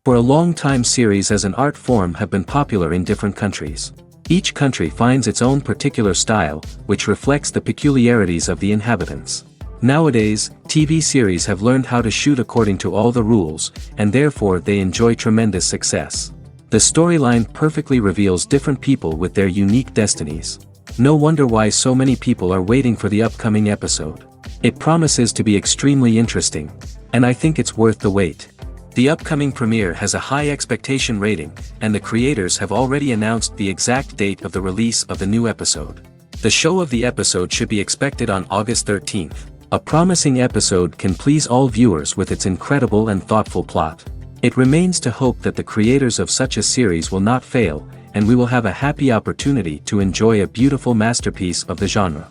For a long time, series as an art form have been popular in different countries. Each country finds its own particular style, which reflects the peculiarities of the inhabitants. Nowadays, TV series have learned how to shoot according to all the rules, and therefore they enjoy tremendous success. The storyline perfectly reveals different people with their unique destinies. No wonder why so many people are waiting for the upcoming episode. It promises to be extremely interesting, and I think it's worth the wait. The upcoming premiere has a high expectation rating, and the creators have already announced the exact date of the release of the new episode. The show of the episode should be expected on August 13th. A promising episode can please all viewers with its incredible and thoughtful plot. It remains to hope that the creators of such a series will not fail, and we will have a happy opportunity to enjoy a beautiful masterpiece of the genre.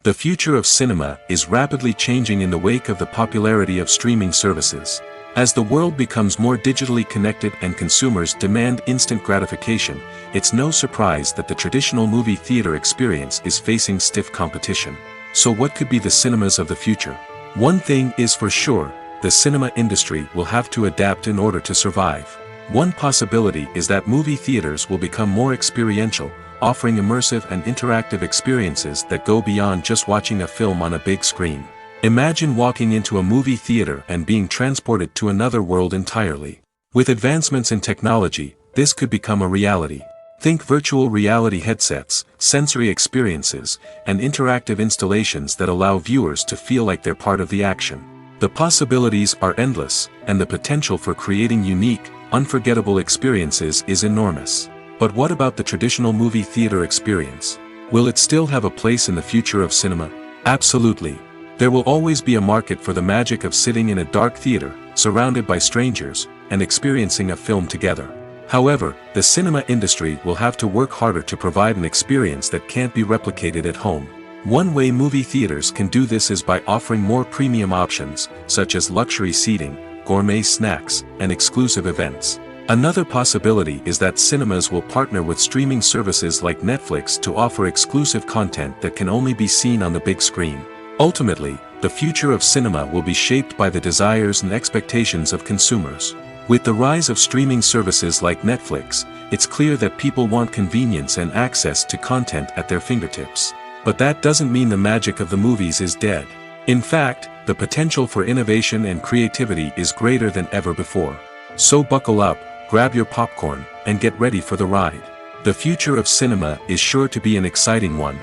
The future of cinema is rapidly changing in the wake of the popularity of streaming services. As the world becomes more digitally connected and consumers demand instant gratification, it's no surprise that the traditional movie theater experience is facing stiff competition. So what could be the cinemas of the future? One thing is for sure, the cinema industry will have to adapt in order to survive. One possibility is that movie theaters will become more experiential, offering immersive and interactive experiences that go beyond just watching a film on a big screen. Imagine walking into a movie theater and being transported to another world entirely. With advancements in technology, this could become a reality. Think virtual reality headsets, sensory experiences, and interactive installations that allow viewers to feel like they're part of the action. The possibilities are endless, and the potential for creating unique, unforgettable experiences is enormous. But what about the traditional movie theater experience? Will it still have a place in the future of cinema? Absolutely. There will always be a market for the magic of sitting in a dark theater, surrounded by strangers, and experiencing a film together. However, the cinema industry will have to work harder to provide an experience that can't be replicated at home. One way movie theaters can do this is by offering more premium options, such as luxury seating, gourmet snacks, and exclusive events. Another possibility is that cinemas will partner with streaming services like Netflix to offer exclusive content that can only be seen on the big screen. Ultimately, the future of cinema will be shaped by the desires and expectations of consumers. With the rise of streaming services like Netflix, it's clear that people want convenience and access to content at their fingertips. But that doesn't mean the magic of the movies is dead. In fact, the potential for innovation and creativity is greater than ever before. So buckle up, grab your popcorn, and get ready for the ride. The future of cinema is sure to be an exciting one.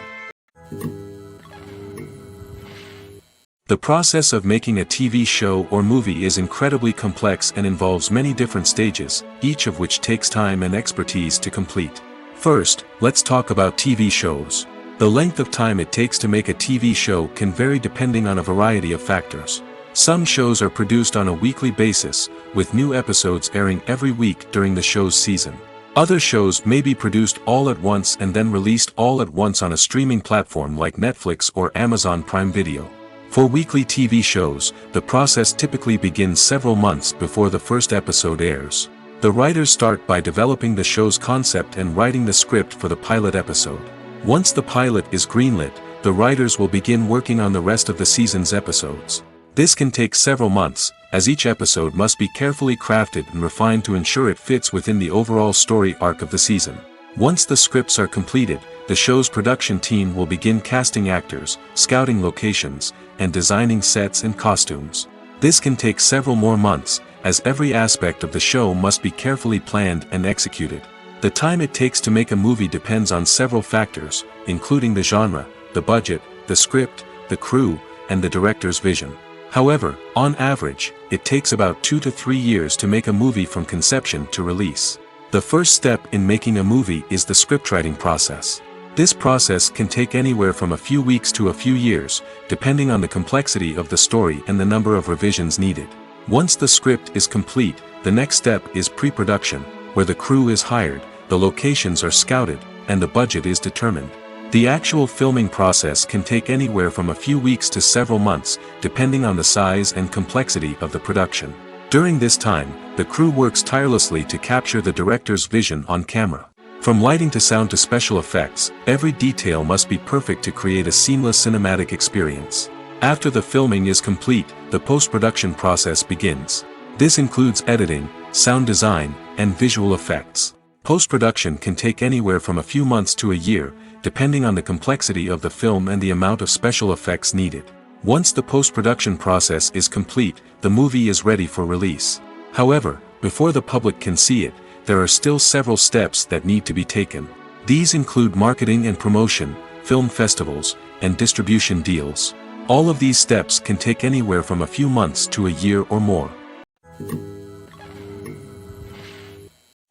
The process of making a TV show or movie is incredibly complex and involves many different stages, each of which takes time and expertise to complete. First, let's talk about TV shows. The length of time it takes to make a TV show can vary depending on a variety of factors. Some shows are produced on a weekly basis, with new episodes airing every week during the show's season. Other shows may be produced all at once and then released all at once on a streaming platform like Netflix or Amazon Prime Video. For weekly TV shows, the process typically begins several months before the first episode airs. The writers start by developing the show's concept and writing the script for the pilot episode. Once the pilot is greenlit, the writers will begin working on the rest of the season's episodes. This can take several months, as each episode must be carefully crafted and refined to ensure it fits within the overall story arc of the season. Once the scripts are completed, the show's production team will begin casting actors, scouting locations, and designing sets and costumes. This can take several more months, as every aspect of the show must be carefully planned and executed. The time it takes to make a movie depends on several factors, including the genre, the budget, the script, the crew, and the director's vision. However, on average, it takes about 2 to 3 years to make a movie from conception to release. The first step in making a movie is the scriptwriting process. This process can take anywhere from a few weeks to a few years, depending on the complexity of the story and the number of revisions needed. Once the script is complete, the next step is pre-production, where the crew is hired, the locations are scouted, and the budget is determined. The actual filming process can take anywhere from a few weeks to several months, depending on the size and complexity of the production. During this time, the crew works tirelessly to capture the director's vision on camera. From lighting to sound to special effects, every detail must be perfect to create a seamless cinematic experience. After the filming is complete, the post-production process begins. This includes editing, sound design, and visual effects. Post-production can take anywhere from a few months to a year, depending on the complexity of the film and the amount of special effects needed. Once the post-production process is complete, the movie is ready for release. However, before the public can see it, there are still several steps that need to be taken. These include marketing and promotion, film festivals, and distribution deals. All of these steps can take anywhere from a few months to a year or more.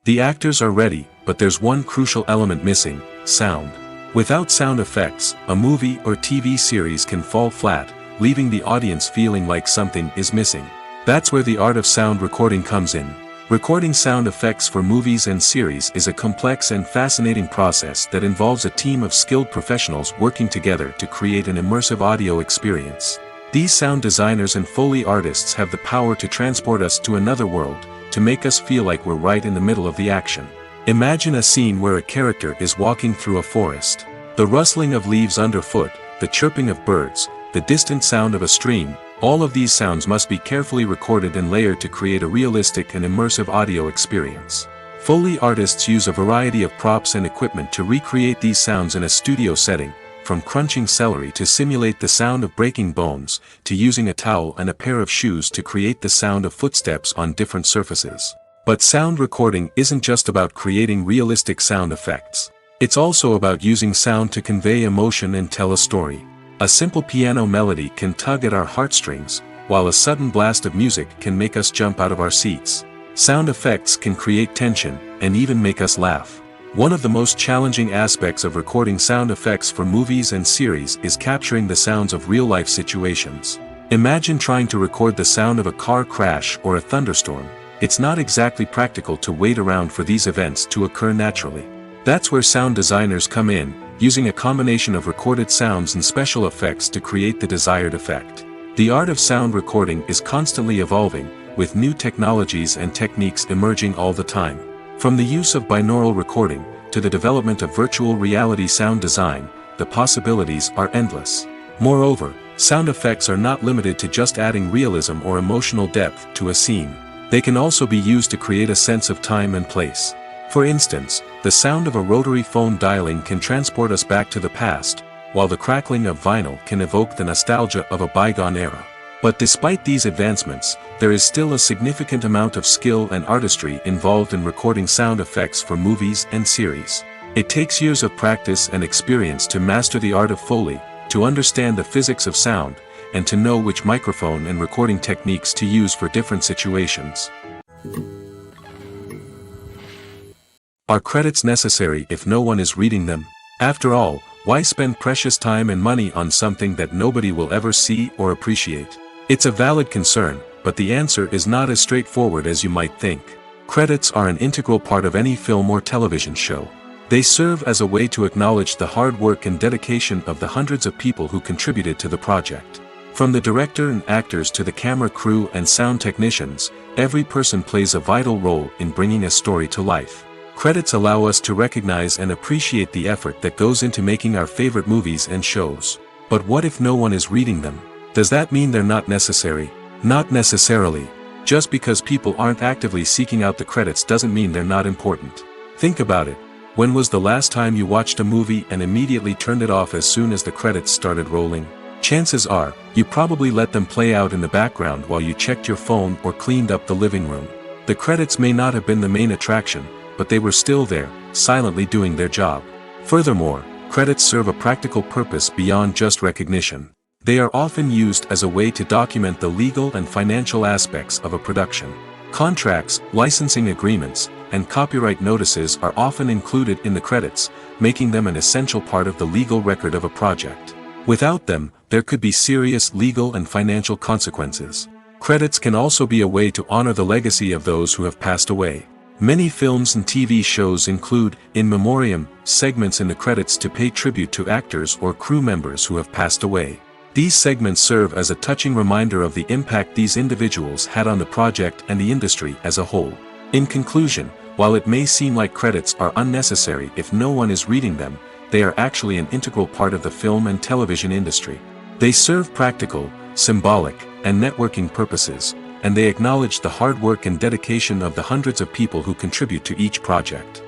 The actors are ready, but there's one crucial element missing: sound. Without sound effects, a movie or TV series can fall flat, leaving the audience feeling like something is missing. That's where the art of sound recording comes in. Recording sound effects for movies and series is a complex and fascinating process that involves a team of skilled professionals working together to create an immersive audio experience. These sound designers and Foley artists have the power to transport us to another world, to make us feel like we're right in the middle of the action. Imagine a scene where a character is walking through a forest. The rustling of leaves underfoot, the chirping of birds, the distant sound of a stream, all of these sounds must be carefully recorded and layered to create a realistic and immersive audio experience. Foley artists use a variety of props and equipment to recreate these sounds in a studio setting, from crunching celery to simulate the sound of breaking bones, to using a towel and a pair of shoes to create the sound of footsteps on different surfaces. But sound recording isn't just about creating realistic sound effects. It's also about using sound to convey emotion and tell a story. A simple piano melody can tug at our heartstrings, while a sudden blast of music can make us jump out of our seats. Sound effects can create tension, and even make us laugh. One of the most challenging aspects of recording sound effects for movies and series is capturing the sounds of real-life situations. Imagine trying to record the sound of a car crash or a thunderstorm. It's not exactly practical to wait around for these events to occur naturally. That's where sound designers come in, using a combination of recorded sounds and special effects to create the desired effect. The art of sound recording is constantly evolving, with new technologies and techniques emerging all the time. From the use of binaural recording, to the development of virtual reality sound design, the possibilities are endless. Moreover, sound effects are not limited to just adding realism or emotional depth to a scene. They can also be used to create a sense of time and place. For instance, the sound of a rotary phone dialing can transport us back to the past, while the crackling of vinyl can evoke the nostalgia of a bygone era. But despite these advancements, there is still a significant amount of skill and artistry involved in recording sound effects for movies and series. It takes years of practice and experience to master the art of Foley, to understand the physics of sound, and to know which microphone and recording techniques to use for different situations. Are credits necessary if no one is reading them? After all, why spend precious time and money on something that nobody will ever see or appreciate? It's a valid concern, but the answer is not as straightforward as you might think. Credits are an integral part of any film or television show. They serve as a way to acknowledge the hard work and dedication of the hundreds of people who contributed to the project. From the director and actors to the camera crew and sound technicians, every person plays a vital role in bringing a story to life. Credits allow us to recognize and appreciate the effort that goes into making our favorite movies and shows. But what if no one is reading them? Does that mean they're not necessary? Not necessarily. Just because people aren't actively seeking out the credits doesn't mean they're not important. Think about it. When was the last time you watched a movie and immediately turned it off as soon as the credits started rolling? Chances are, you probably let them play out in the background while you checked your phone or cleaned up the living room. The credits may not have been the main attraction, but they were still there, silently doing their job. Furthermore, credits serve a practical purpose beyond just recognition. They are often used as a way to document the legal and financial aspects of a production. Contracts, licensing agreements, and copyright notices are often included in the credits, making them an essential part of the legal record of a project. Without them, there could be serious legal and financial consequences. Credits can also be a way to honor the legacy of those who have passed away. Many films and TV shows include, in memoriam, segments in the credits to pay tribute to actors or crew members who have passed away. These segments serve as a touching reminder of the impact these individuals had on the project and the industry as a whole. In conclusion, while it may seem like credits are unnecessary if no one is reading them, they are actually an integral part of the film and television industry. They serve practical, symbolic, and networking purposes, and they acknowledge the hard work and dedication of the hundreds of people who contribute to each project.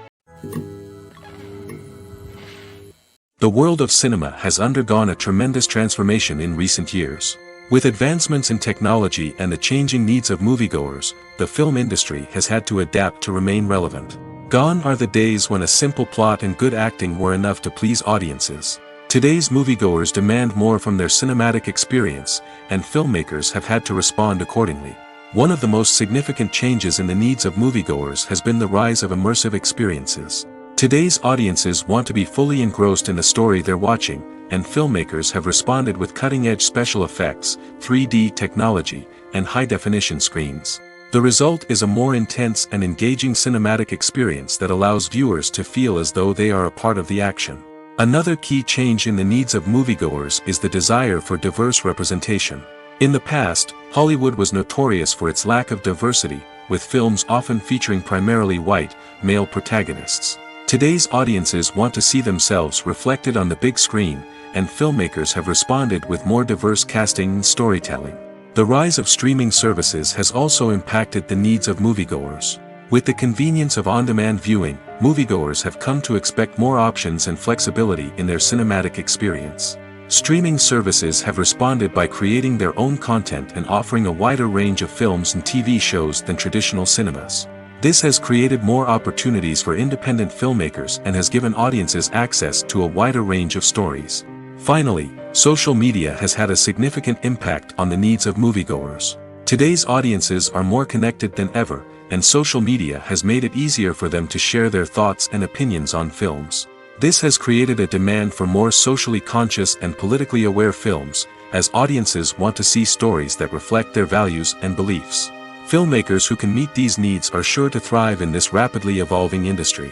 The world of cinema has undergone a tremendous transformation in recent years. With advancements in technology and the changing needs of moviegoers, the film industry has had to adapt to remain relevant. Gone are the days when a simple plot and good acting were enough to please audiences. Today's moviegoers demand more from their cinematic experience, and filmmakers have had to respond accordingly. One of the most significant changes in the needs of moviegoers has been the rise of immersive experiences. Today's audiences want to be fully engrossed in the story they're watching, and filmmakers have responded with cutting-edge special effects, 3D technology, and high-definition screens. The result is a more intense and engaging cinematic experience that allows viewers to feel as though they are a part of the action. Another key change in the needs of moviegoers is the desire for diverse representation. In the past, Hollywood was notorious for its lack of diversity, with films often featuring primarily white, male protagonists. Today's audiences want to see themselves reflected on the big screen, and filmmakers have responded with more diverse casting and storytelling. The rise of streaming services has also impacted the needs of moviegoers. With the convenience of on-demand viewing, moviegoers have come to expect more options and flexibility in their cinematic experience. Streaming services have responded by creating their own content and offering a wider range of films and TV shows than traditional cinemas. This has created more opportunities for independent filmmakers and has given audiences access to a wider range of stories. Finally, social media has had a significant impact on the needs of moviegoers. Today's audiences are more connected than ever, and social media has made it easier for them to share their thoughts and opinions on films. This has created a demand for more socially conscious and politically aware films, as audiences want to see stories that reflect their values and beliefs. Filmmakers who can meet these needs are sure to thrive in this rapidly evolving industry.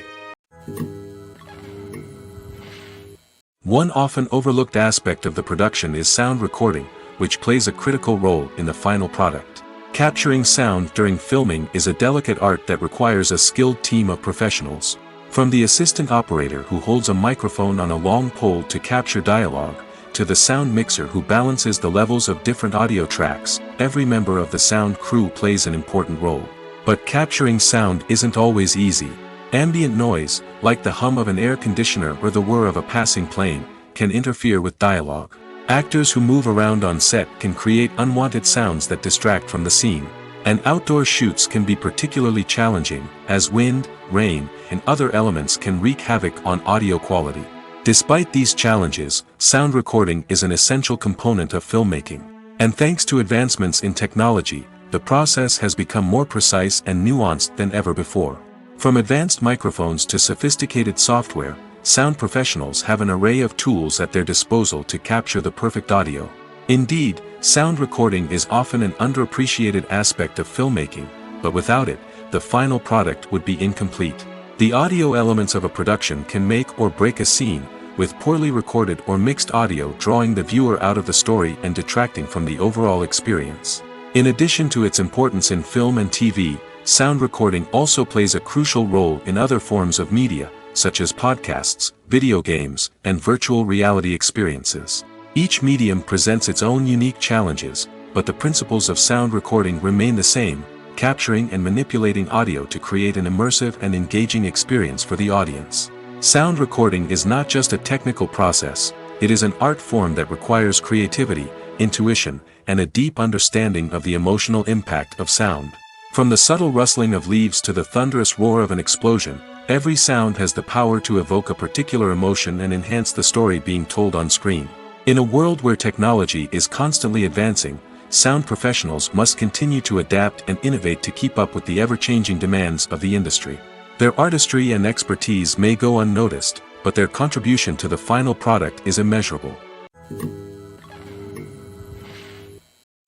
One often overlooked aspect of the production is sound recording, which plays a critical role in the final product. Capturing sound during filming is a delicate art that requires a skilled team of professionals. From the assistant operator who holds a microphone on a long pole to capture dialogue, to the sound mixer who balances the levels of different audio tracks, every member of the sound crew plays an important role. But capturing sound isn't always easy. Ambient noise, like the hum of an air conditioner or the whir of a passing plane, can interfere with dialogue. Actors who move around on set can create unwanted sounds that distract from the scene. And outdoor shoots can be particularly challenging, as wind, rain, and other elements can wreak havoc on audio quality. Despite these challenges, sound recording is an essential component of filmmaking. And thanks to advancements in technology, the process has become more precise and nuanced than ever before. From advanced microphones to sophisticated software, sound professionals have an array of tools at their disposal to capture the perfect audio. Indeed, sound recording is often an underappreciated aspect of filmmaking, but without it, the final product would be incomplete. The audio elements of a production can make or break a scene, with poorly recorded or mixed audio drawing the viewer out of the story and detracting from the overall experience. In addition to its importance in film and TV, sound recording also plays a crucial role in other forms of media, such as podcasts, video games, and virtual reality experiences. Each medium presents its own unique challenges, but the principles of sound recording remain the same, capturing and manipulating audio to create an immersive and engaging experience for the audience. Sound recording is not just a technical process, It is an art form that requires creativity, intuition, and a deep understanding of the emotional impact of sound. From the subtle rustling of leaves to the thunderous roar of an explosion, every sound has the power to evoke a particular emotion and enhance the story being told on screen. In a world where technology is constantly advancing, sound professionals must continue to adapt and innovate to keep up with the ever-changing demands of the industry. Their artistry and expertise may go unnoticed, but their contribution to the final product is immeasurable.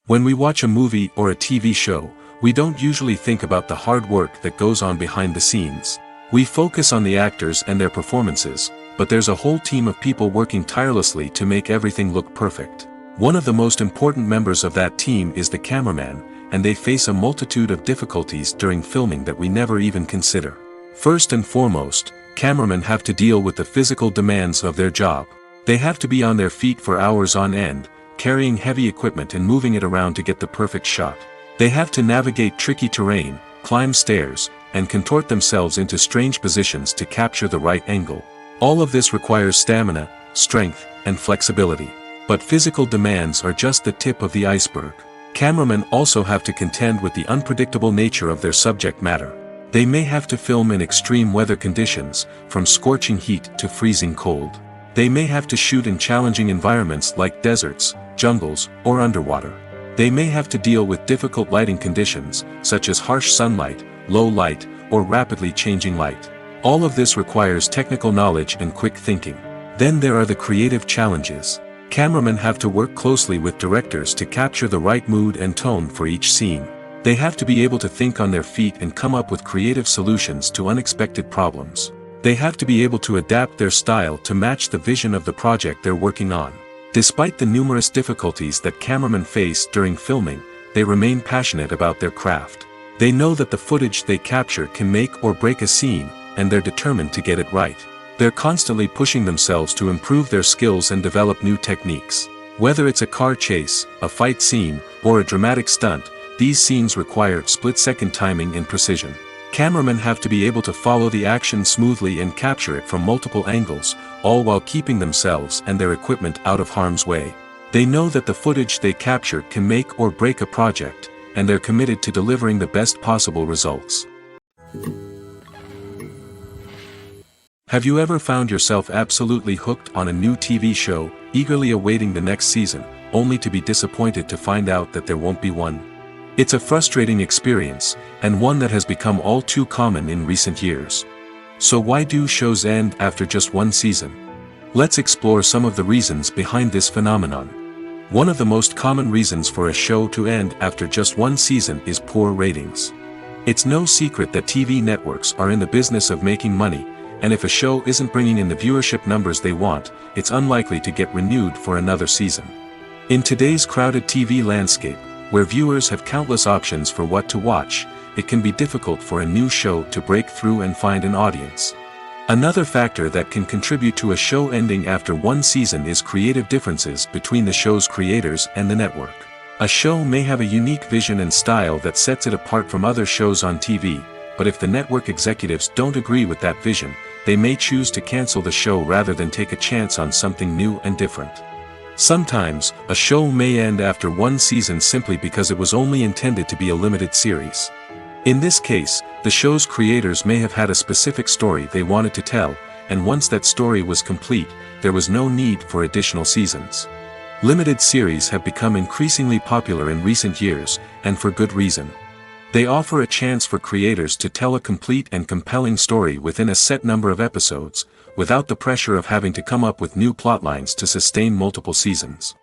When we watch a movie or a TV show, we don't usually think about the hard work that goes on behind the scenes. We focus on the actors and their performances, but there's a whole team of people working tirelessly to make everything look perfect. One of the most important members of that team is the cameraman, and they face a multitude of difficulties during filming that we never even consider. First and foremost, cameramen have to deal with the physical demands of their job. They have to be on their feet for hours on end, carrying heavy equipment and moving it around to get the perfect shot. They have to navigate tricky terrain, climb stairs, and contort themselves into strange positions to capture the right angle. All of this requires stamina, strength, and flexibility. But physical demands are just the tip of the iceberg. Cameramen also have to contend with the unpredictable nature of their subject matter. They may have to film in extreme weather conditions, from scorching heat to freezing cold. They may have to shoot in challenging environments like deserts, jungles, or underwater. They may have to deal with difficult lighting conditions, such as harsh sunlight, low light, or rapidly changing light. All of this requires technical knowledge and quick thinking. Then there are the creative challenges. Cameramen have to work closely with directors to capture the right mood and tone for each scene. They have to be able to think on their feet and come up with creative solutions to unexpected problems. They have to be able to adapt their style to match the vision of the project they're working on. Despite the numerous difficulties that cameramen face during filming, they remain passionate about their craft. They know that the footage they capture can make or break a scene, and they're determined to get it right. They're constantly pushing themselves to improve their skills and develop new techniques. Whether it's a car chase, a fight scene, or a dramatic stunt, these scenes require split-second timing and precision. Cameramen have to be able to follow the action smoothly and capture it from multiple angles, all while keeping themselves and their equipment out of harm's way. They know that the footage they capture can make or break a project, and they're committed to delivering the best possible results. Have you ever found yourself absolutely hooked on a new TV show, eagerly awaiting the next season, only to be disappointed to find out that there won't be one? It's a frustrating experience, and one that has become all too common in recent years. So why do shows end after just one season? Let's explore some of the reasons behind this phenomenon. One of the most common reasons for a show to end after just one season is poor ratings. It's no secret that TV networks are in the business of making money, and if a show isn't bringing in the viewership numbers they want, it's unlikely to get renewed for another season. In today's crowded TV landscape, where viewers have countless options for what to watch, it can be difficult for a new show to break through and find an audience. Another factor that can contribute to a show ending after one season is creative differences between the show's creators and the network. A show may have a unique vision and style that sets it apart from other shows on TV, but if the network executives don't agree with that vision, they may choose to cancel the show rather than take a chance on something new and different. Sometimes, a show may end after one season simply because it was only intended to be a limited series. In this case, the show's creators may have had a specific story they wanted to tell, and once that story was complete, there was no need for additional seasons. Limited series have become increasingly popular in recent years, and for good reason. They offer a chance for creators to tell a complete and compelling story within a set number of episodes, without the pressure of having to come up with new plotlines to sustain multiple seasons.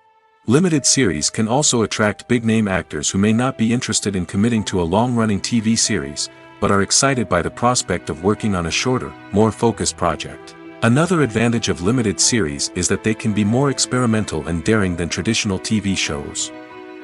Limited series can also attract big-name actors who may not be interested in committing to a long-running TV series, but are excited by the prospect of working on a shorter, more focused project. Another advantage of limited series is that they can be more experimental and daring than traditional TV shows.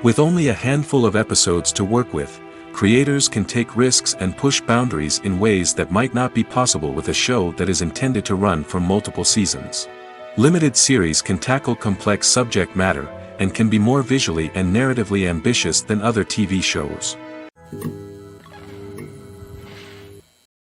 With only a handful of episodes to work with, creators can take risks and push boundaries in ways that might not be possible with a show that is intended to run for multiple seasons. Limited series can tackle complex subject matter, and can be more visually and narratively ambitious than other TV shows.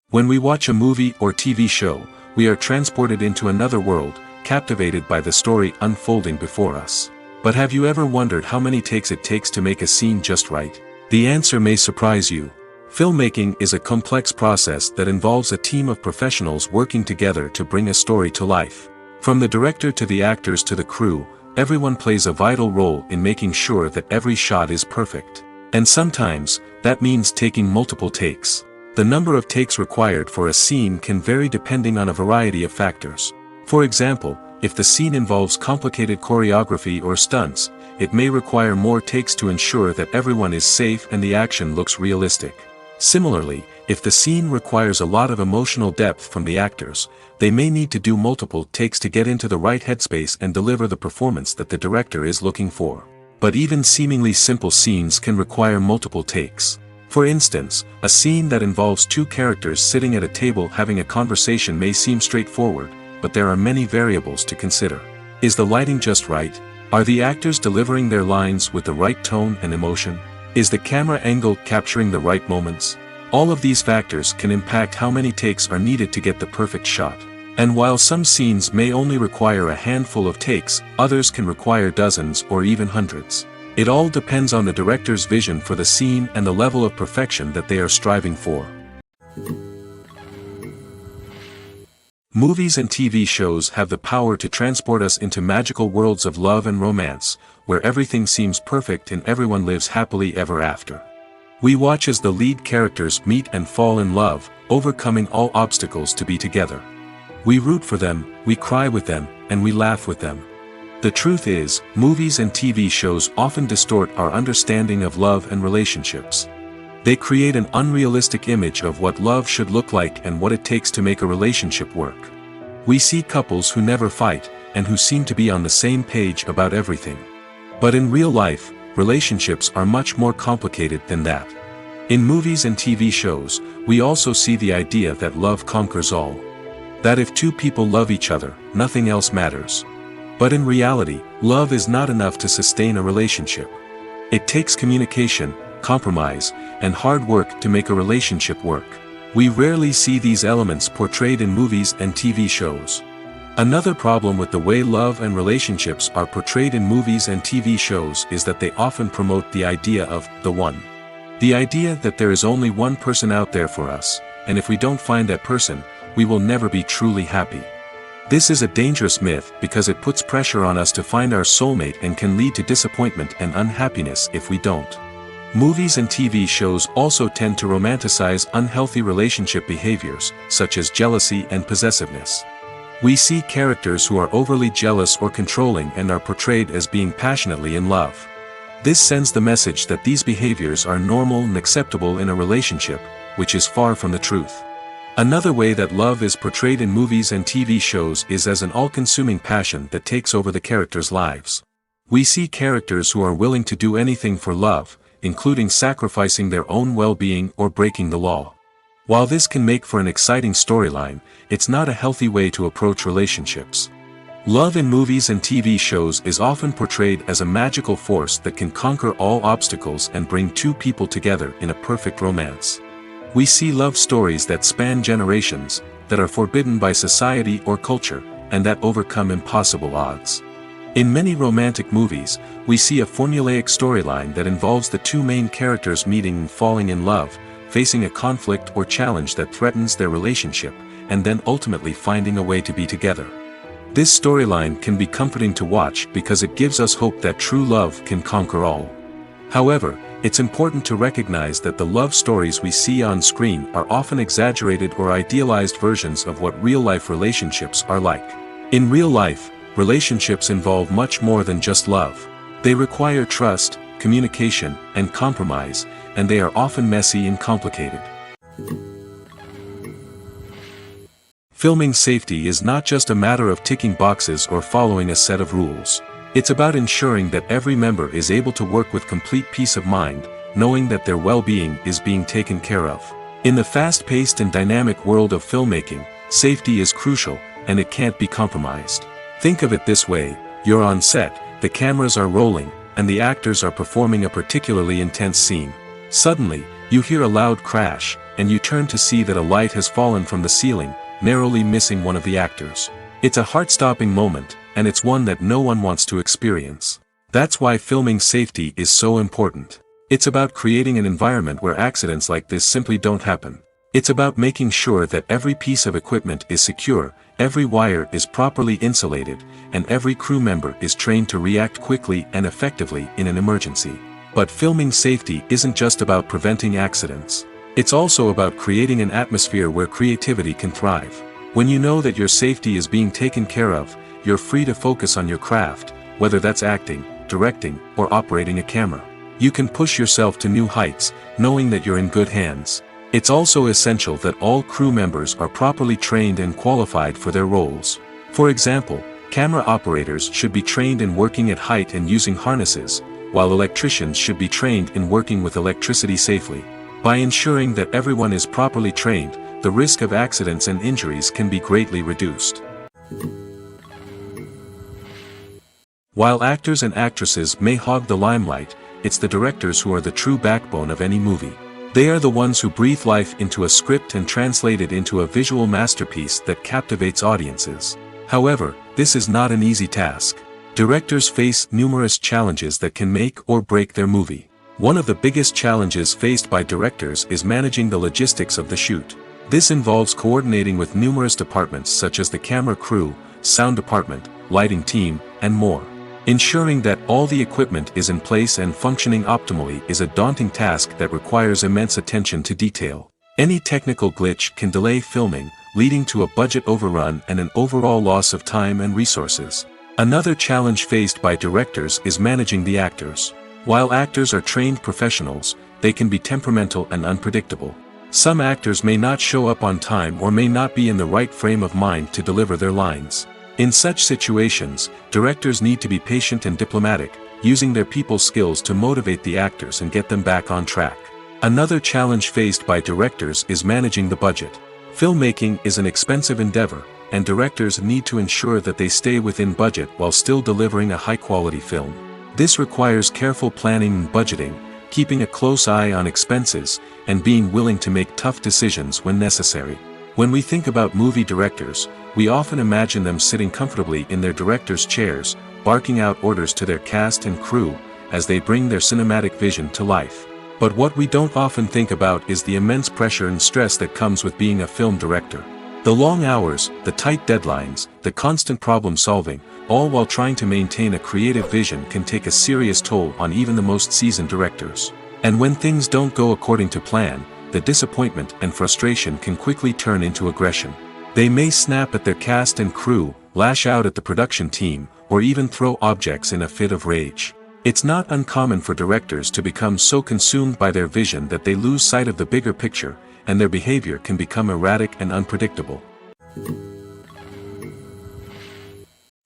When we watch a movie or TV show, we are transported into another world, captivated by the story unfolding before us. But have you ever wondered how many takes it takes to make a scene just right? The answer may surprise you. Filmmaking is a complex process that involves a team of professionals working together to bring a story to life. From the director to the actors to the crew, everyone plays a vital role in making sure that every shot is perfect. And sometimes, that means taking multiple takes. The number of takes required for a scene can vary depending on a variety of factors. For example, if the scene involves complicated choreography or stunts, it may require more takes to ensure that everyone is safe and the action looks realistic. Similarly, if the scene requires a lot of emotional depth from the actors, they may need to do multiple takes to get into the right headspace and deliver the performance that the director is looking for. But even seemingly simple scenes can require multiple takes. For instance, a scene that involves two characters sitting at a table having a conversation may seem straightforward, but there are many variables to consider. Is the lighting just right? Are the actors delivering their lines with the right tone and emotion? Is the camera angle capturing the right moments? All of these factors can impact how many takes are needed to get the perfect shot. And while some scenes may only require a handful of takes, others can require dozens or even hundreds. It all depends on the director's vision for the scene and the level of perfection that they are striving for. Movies and TV shows have the power to transport us into magical worlds of love and romance, where everything seems perfect and everyone lives happily ever after. We watch as the lead characters meet and fall in love, overcoming all obstacles to be together. We root for them, we cry with them, and we laugh with them. The truth is, movies and TV shows often distort our understanding of love and relationships. They create an unrealistic image of what love should look like and what it takes to make a relationship work. We see couples who never fight, and who seem to be on the same page about everything. But in real life, relationships are much more complicated than that. In movies and TV shows, we also see the idea that love conquers all. That if two people love each other, nothing else matters. But in reality, love is not enough to sustain a relationship. It takes communication, compromise, and hard work to make a relationship work. We rarely see these elements portrayed in movies and TV shows. Another problem with the way love and relationships are portrayed in movies and TV shows is that they often promote the idea of the one. The idea that there is only one person out there for us, and if we don't find that person, we will never be truly happy. This is a dangerous myth because it puts pressure on us to find our soulmate and can lead to disappointment and unhappiness if we don't. Movies and TV shows also tend to romanticize unhealthy relationship behaviors, such as jealousy and possessiveness. We see characters who are overly jealous or controlling and are portrayed as being passionately in love. This sends the message that these behaviors are normal and acceptable in a relationship, which is far from the truth. Another way that love is portrayed in movies and TV shows is as an all-consuming passion that takes over the characters' lives. We see characters who are willing to do anything for love, including sacrificing their own well-being or breaking the law. While this can make for an exciting storyline, it's not a healthy way to approach relationships. Love in movies and TV shows is often portrayed as a magical force that can conquer all obstacles and bring two people together in a perfect romance. We see love stories that span generations, that are forbidden by society or culture, and that overcome impossible odds. In many romantic movies, we see a formulaic storyline that involves the two main characters meeting and falling in love, facing a conflict or challenge that threatens their relationship, and then ultimately finding a way to be together. This storyline can be comforting to watch because it gives us hope that true love can conquer all. However, it's important to recognize that the love stories we see on screen are often exaggerated or idealized versions of what real-life relationships are like. In real life, relationships involve much more than just love. They require trust, communication, and compromise, and they are often messy and complicated. Filming safety is not just a matter of ticking boxes or following a set of rules. It's about ensuring that every member is able to work with complete peace of mind, knowing that their well-being is being taken care of. In the fast-paced and dynamic world of filmmaking, safety is crucial, and it can't be compromised. Think of it this way: you're on set, the cameras are rolling, and the actors are performing a particularly intense scene. Suddenly, you hear a loud crash, and you turn to see that a light has fallen from the ceiling, narrowly missing one of the actors. It's a heart-stopping moment, and it's one that no one wants to experience. That's why filming safety is so important. It's about creating an environment where accidents like this simply don't happen. It's about making sure that every piece of equipment is secure, every wire is properly insulated, and every crew member is trained to react quickly and effectively in an emergency. But filming safety isn't just about preventing accidents. It's also about creating an atmosphere where creativity can thrive. When you know that your safety is being taken care of, you're free to focus on your craft, whether that's acting, directing, or operating a camera. You can push yourself to new heights, knowing that you're in good hands. It's also essential that all crew members are properly trained and qualified for their roles. For example, camera operators should be trained in working at height and using harnesses, while electricians should be trained in working with electricity safely. By ensuring that everyone is properly trained, the risk of accidents and injuries can be greatly reduced. While actors and actresses may hog the limelight, it's the directors who are the true backbone of any movie. They are the ones who breathe life into a script and translate it into a visual masterpiece that captivates audiences. However, this is not an easy task. Directors face numerous challenges that can make or break their movie. One of the biggest challenges faced by directors is managing the logistics of the shoot. This involves coordinating with numerous departments such as the camera crew, sound department, lighting team, and more. Ensuring that all the equipment is in place and functioning optimally is a daunting task that requires immense attention to detail. Any technical glitch can delay filming, leading to a budget overrun and an overall loss of time and resources. Another challenge faced by directors is managing the actors. While actors are trained professionals, they can be temperamental and unpredictable. Some actors may not show up on time or may not be in the right frame of mind to deliver their lines. In such situations, directors need to be patient and diplomatic, using their people skills to motivate the actors and get them back on track. Another challenge faced by directors is managing the budget. Filmmaking is an expensive endeavor, and directors need to ensure that they stay within budget while still delivering a high-quality film. This requires careful planning and budgeting, keeping a close eye on expenses, and being willing to make tough decisions when necessary. When we think about movie directors, we often imagine them sitting comfortably in their director's chairs, barking out orders to their cast and crew, as they bring their cinematic vision to life. But what we don't often think about is the immense pressure and stress that comes with being a film director. The long hours, the tight deadlines, the constant problem solving, all while trying to maintain a creative vision can take a serious toll on even the most seasoned directors. And when things don't go according to plan, the disappointment and frustration can quickly turn into aggression. They may snap at their cast and crew, lash out at the production team, or even throw objects in a fit of rage. It's not uncommon for directors to become so consumed by their vision that they lose sight of the bigger picture, and their behavior can become erratic and unpredictable.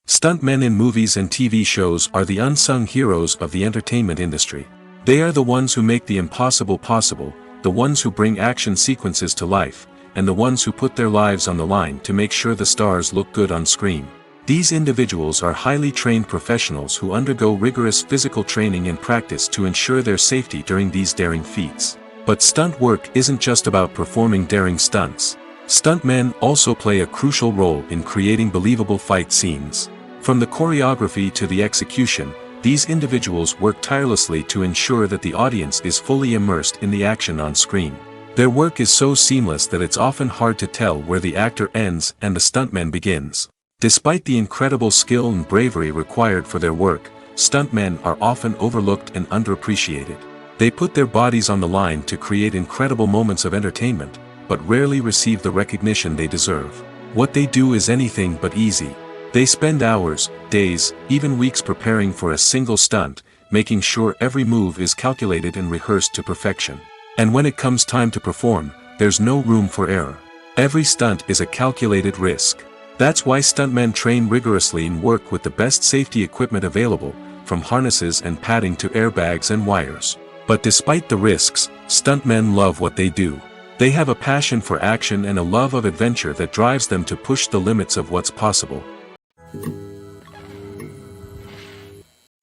Stuntmen in movies and TV shows are the unsung heroes of the entertainment industry. They are the ones who make the impossible possible, the ones who bring action sequences to life, and the ones who put their lives on the line to make sure the stars look good on screen. These individuals are highly trained professionals who undergo rigorous physical training and practice to ensure their safety during these daring feats. But stunt work isn't just about performing daring stunts. Stuntmen also play a crucial role in creating believable fight scenes. From the choreography to the execution, these individuals work tirelessly to ensure that the audience is fully immersed in the action on screen. Their work is so seamless that it's often hard to tell where the actor ends and the stuntman begins. Despite the incredible skill and bravery required for their work, stuntmen are often overlooked and underappreciated. They put their bodies on the line to create incredible moments of entertainment, but rarely receive the recognition they deserve. What they do is anything but easy. They spend hours, days, even weeks preparing for a single stunt, making sure every move is calculated and rehearsed to perfection. And when it comes time to perform, there's no room for error. Every stunt is a calculated risk. That's why stuntmen train rigorously and work with the best safety equipment available, from harnesses and padding to airbags and wires. But despite the risks, stuntmen love what they do. They have a passion for action and a love of adventure that drives them to push the limits of what's possible.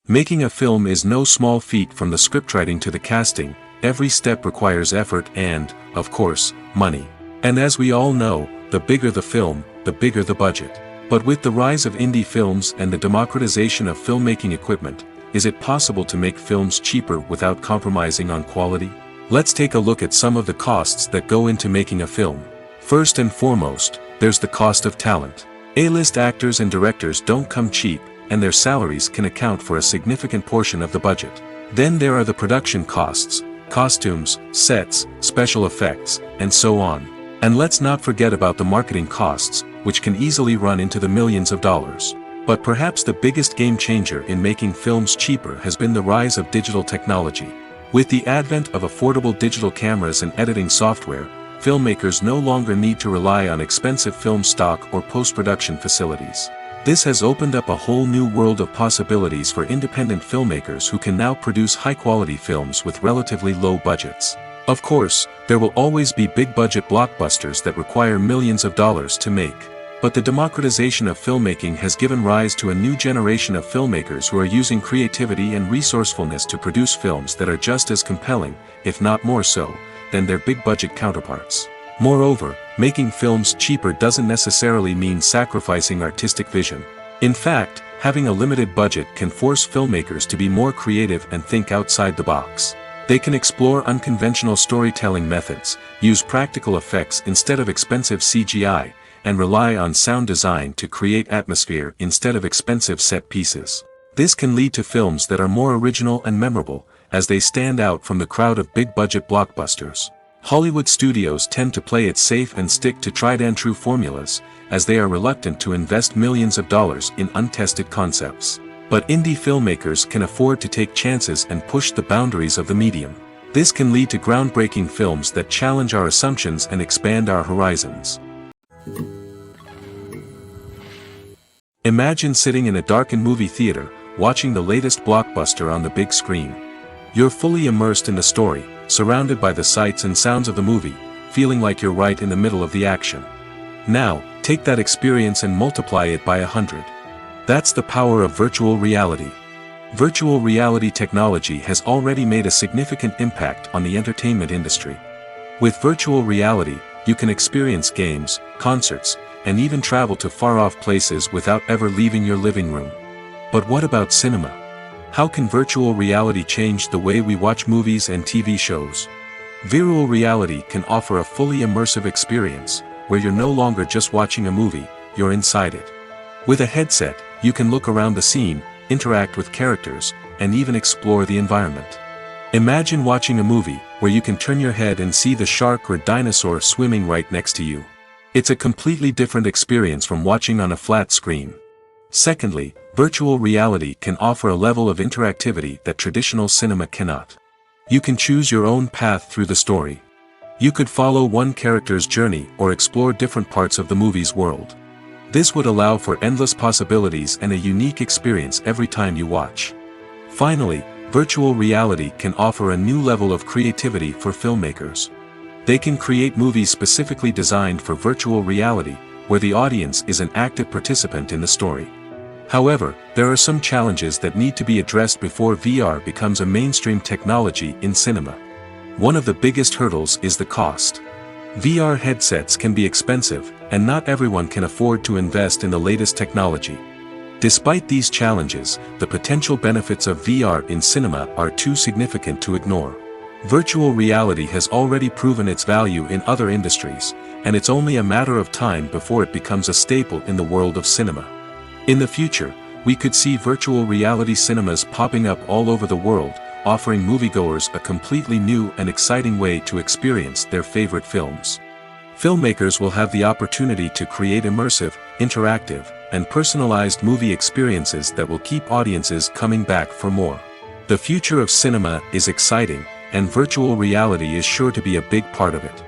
Making a film is no small feat. From the scriptwriting to the casting, every step requires effort and, of course, money. And as we all know, the bigger the film, the bigger the budget. But with the rise of indie films and the democratization of filmmaking equipment, is it possible to make films cheaper without compromising on quality? Let's take a look at some of the costs that go into making a film. First and foremost, there's the cost of talent. A-list actors and directors don't come cheap, and their salaries can account for a significant portion of the budget. Then there are the production costs, costumes, sets, special effects, and so on. And let's not forget about the marketing costs, which can easily run into the millions of dollars. But perhaps the biggest game changer in making films cheaper has been the rise of digital technology. With the advent of affordable digital cameras and editing software, filmmakers no longer need to rely on expensive film stock or post-production facilities. This has opened up a whole new world of possibilities for independent filmmakers who can now produce high-quality films with relatively low budgets. Of course, there will always be big-budget blockbusters that require millions of dollars to make. But the democratization of filmmaking has given rise to a new generation of filmmakers who are using creativity and resourcefulness to produce films that are just as compelling, if not more so, than their big-budget counterparts. Moreover, making films cheaper doesn't necessarily mean sacrificing artistic vision. In fact, having a limited budget can force filmmakers to be more creative and think outside the box. They can explore unconventional storytelling methods, use practical effects instead of expensive CGI, and rely on sound design to create atmosphere instead of expensive set pieces. This can lead to films that are more original and memorable, as they stand out from the crowd of big-budget blockbusters. Hollywood studios tend to play it safe and stick to tried-and-true formulas, as they are reluctant to invest millions of dollars in untested concepts. But indie filmmakers can afford to take chances and push the boundaries of the medium. This can lead to groundbreaking films that challenge our assumptions and expand our horizons. Imagine sitting in a darkened movie theater, watching the latest blockbuster on the big screen. You're fully immersed in the story, surrounded by the sights and sounds of the movie, feeling like you're right in the middle of the action. Now, take that experience and multiply it by 100. That's the power of virtual reality. Virtual reality technology has already made a significant impact on the entertainment industry. With virtual reality, you can experience games, concerts, and even travel to far-off places without ever leaving your living room. But what about cinema? How can virtual reality change the way we watch movies and TV shows? Virtual reality can offer a fully immersive experience, where you're no longer just watching a movie, you're inside it. With a headset, you can look around the scene, interact with characters, and even explore the environment. Imagine watching a movie, where you can turn your head and see the shark or dinosaur swimming right next to you. It's a completely different experience from watching on a flat screen. Secondly, virtual reality can offer a level of interactivity that traditional cinema cannot. You can choose your own path through the story. You could follow one character's journey or explore different parts of the movie's world. This would allow for endless possibilities and a unique experience every time you watch. Finally, virtual reality can offer a new level of creativity for filmmakers. They can create movies specifically designed for virtual reality, where the audience is an active participant in the story. However, there are some challenges that need to be addressed before VR becomes a mainstream technology in cinema. One of the biggest hurdles is the cost. VR headsets can be expensive, and not everyone can afford to invest in the latest technology. Despite these challenges, the potential benefits of VR in cinema are too significant to ignore. Virtual reality has already proven its value in other industries, and it's only a matter of time before it becomes a staple in the world of cinema. In the future, we could see virtual reality cinemas popping up all over the world, offering moviegoers a completely new and exciting way to experience their favorite films. Filmmakers will have the opportunity to create immersive, interactive, and personalized movie experiences that will keep audiences coming back for more. The future of cinema is exciting, and virtual reality is sure to be a big part of it.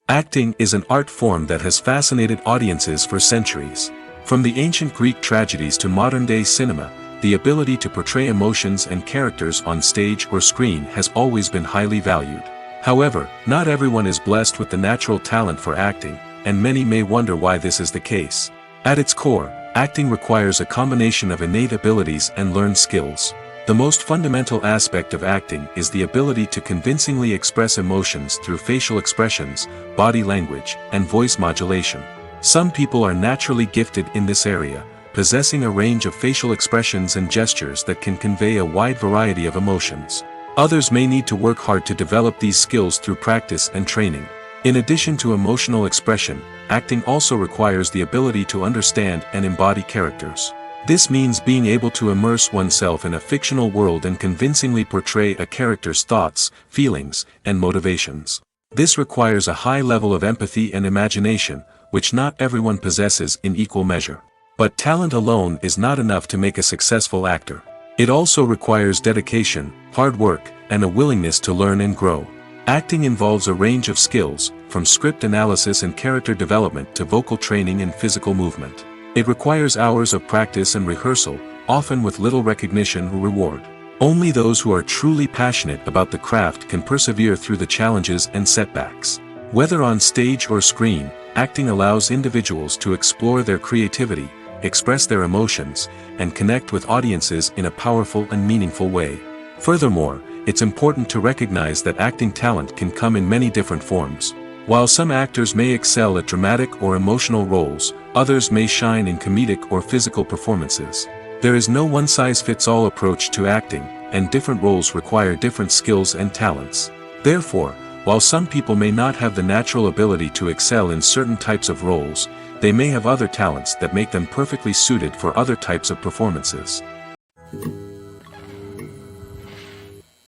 Acting is an art form that has fascinated audiences for centuries. From the ancient Greek tragedies to modern-day cinema, the ability to portray emotions and characters on stage or screen has always been highly valued. However, not everyone is blessed with the natural talent for acting, and many may wonder why this is the case. At its core, acting requires a combination of innate abilities and learned skills. The most fundamental aspect of acting is the ability to convincingly express emotions through facial expressions, body language, and voice modulation. Some people are naturally gifted in this area, possessing a range of facial expressions and gestures that can convey a wide variety of emotions. Others may need to work hard to develop these skills through practice and training. In addition to emotional expression, acting also requires the ability to understand and embody characters. This means being able to immerse oneself in a fictional world and convincingly portray a character's thoughts, feelings, and motivations. This requires a high level of empathy and imagination, which not everyone possesses in equal measure. But talent alone is not enough to make a successful actor. It also requires dedication, hard work, and a willingness to learn and grow. Acting involves a range of skills, from script analysis and character development to vocal training and physical movement. It requires hours of practice and rehearsal, often with little recognition or reward. Only those who are truly passionate about the craft can persevere through the challenges and setbacks. Whether on stage or screen, acting allows individuals to explore their creativity, express their emotions, and connect with audiences in a powerful and meaningful way. Furthermore, it's important to recognize that acting talent can come in many different forms. While some actors may excel at dramatic or emotional roles, others may shine in comedic or physical performances. There is no one-size-fits-all approach to acting, and different roles require different skills and talents. Therefore, while some people may not have the natural ability to excel in certain types of roles, they may have other talents that make them perfectly suited for other types of performances.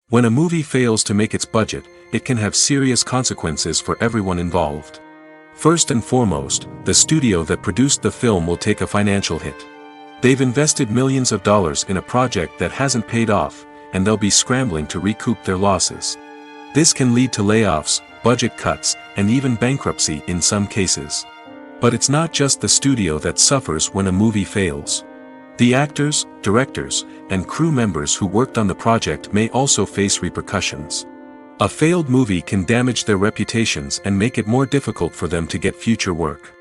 When a movie fails to make its budget, it can have serious consequences for everyone involved. First and foremost, the studio that produced the film will take a financial hit. They've invested millions of dollars in a project that hasn't paid off, and they'll be scrambling to recoup their losses. This can lead to layoffs, budget cuts, and even bankruptcy in some cases. But it's not just the studio that suffers when a movie fails. The actors, directors, and crew members who worked on the project may also face repercussions. A failed movie can damage their reputations and make it more difficult for them to get future work.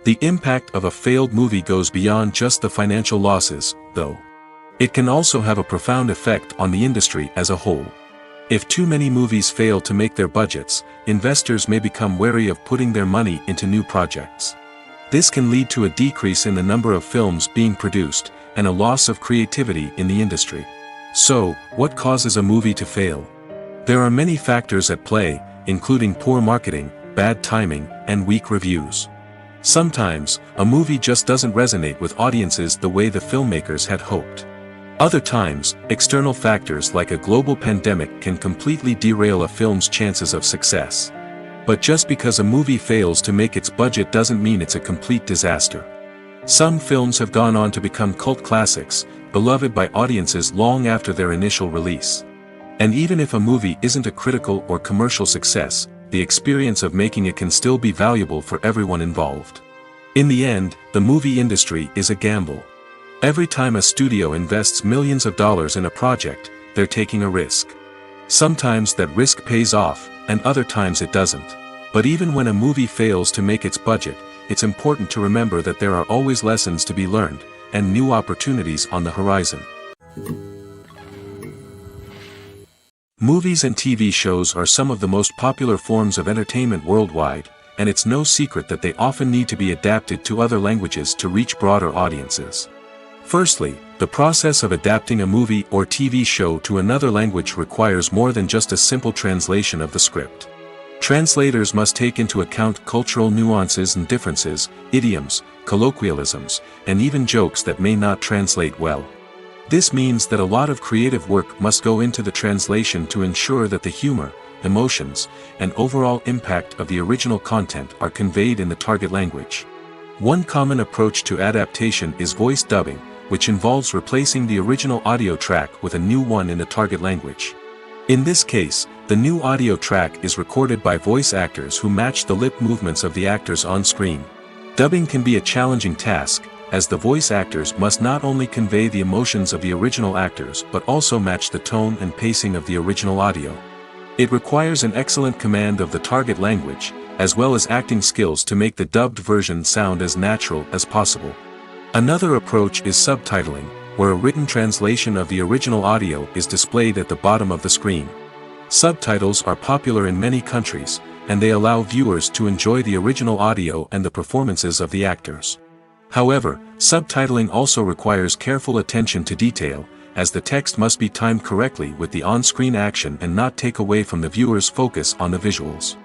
The impact of a failed movie goes beyond just the financial losses, though. It can also have a profound effect on the industry as a whole. If too many movies fail to make their budgets, investors may become wary of putting their money into new projects. This can lead to a decrease in the number of films being produced, and a loss of creativity in the industry. So, what causes a movie to fail? There are many factors at play, including poor marketing, bad timing, and weak reviews. Sometimes, a movie just doesn't resonate with audiences the way the filmmakers had hoped. Other times, external factors like a global pandemic can completely derail a film's chances of success. But just because a movie fails to make its budget doesn't mean it's a complete disaster. Some films have gone on to become cult classics, beloved by audiences long after their initial release. And even if a movie isn't a critical or commercial success, the experience of making it can still be valuable for everyone involved. In the end, the movie industry is a gamble. Every time a studio invests millions of dollars in a project, they're taking a risk. Sometimes that risk pays off, and other times it doesn't. But even when a movie fails to make its budget, it's important to remember that there are always lessons to be learned, and new opportunities on the horizon. Movies and TV shows are some of the most popular forms of entertainment worldwide, and it's no secret that they often need to be adapted to other languages to reach broader audiences. Firstly, the process of adapting a movie or TV show to another language requires more than just a simple translation of the script. Translators must take into account cultural nuances and differences, idioms, colloquialisms, and even jokes that may not translate well. This means that a lot of creative work must go into the translation to ensure that the humor, emotions, and overall impact of the original content are conveyed in the target language. One common approach to adaptation is voice dubbing, which involves replacing the original audio track with a new one in the target language. In this case, the new audio track is recorded by voice actors who match the lip movements of the actors on screen. Dubbing can be a challenging task, as the voice actors must not only convey the emotions of the original actors but also match the tone and pacing of the original audio. It requires an excellent command of the target language, as well as acting skills to make the dubbed version sound as natural as possible. Another approach is subtitling, where a written translation of the original audio is displayed at the bottom of the screen. Subtitles are popular in many countries, and they allow viewers to enjoy the original audio and the performances of the actors. However, subtitling also requires careful attention to detail, as the text must be timed correctly with the on-screen action and not take away from the viewer's focus on the visuals.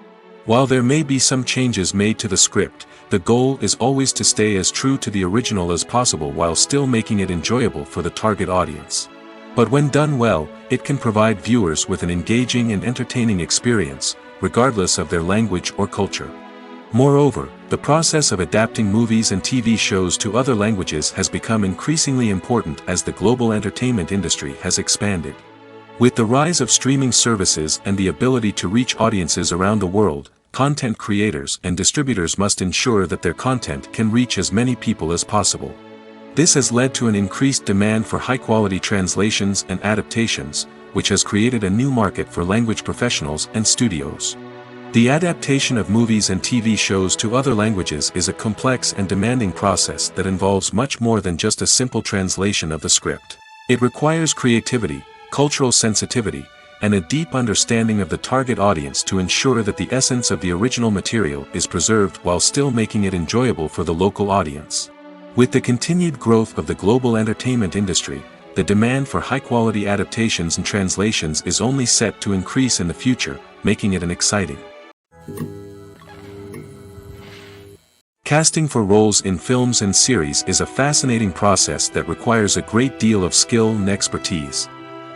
While there may be some changes made to the script, the goal is always to stay as true to the original as possible while still making it enjoyable for the target audience. But when done well, it can provide viewers with an engaging and entertaining experience, regardless of their language or culture. Moreover, the process of adapting movies and TV shows to other languages has become increasingly important as the global entertainment industry has expanded. With the rise of streaming services and the ability to reach audiences around the world, content creators and distributors must ensure that their content can reach as many people as possible. This has led to an increased demand for high-quality translations and adaptations, which has created a new market for language professionals and studios. The adaptation of movies and TV shows to other languages is a complex and demanding process that involves much more than just a simple translation of the script. It requires creativity, cultural sensitivity, and a deep understanding of the target audience to ensure that the essence of the original material is preserved while still making it enjoyable for the local audience. With the continued growth of the global entertainment industry, the demand for high-quality adaptations and translations is only set to increase in the future, making it an exciting. Casting for roles in films and series is a fascinating process that requires a great deal of skill and expertise.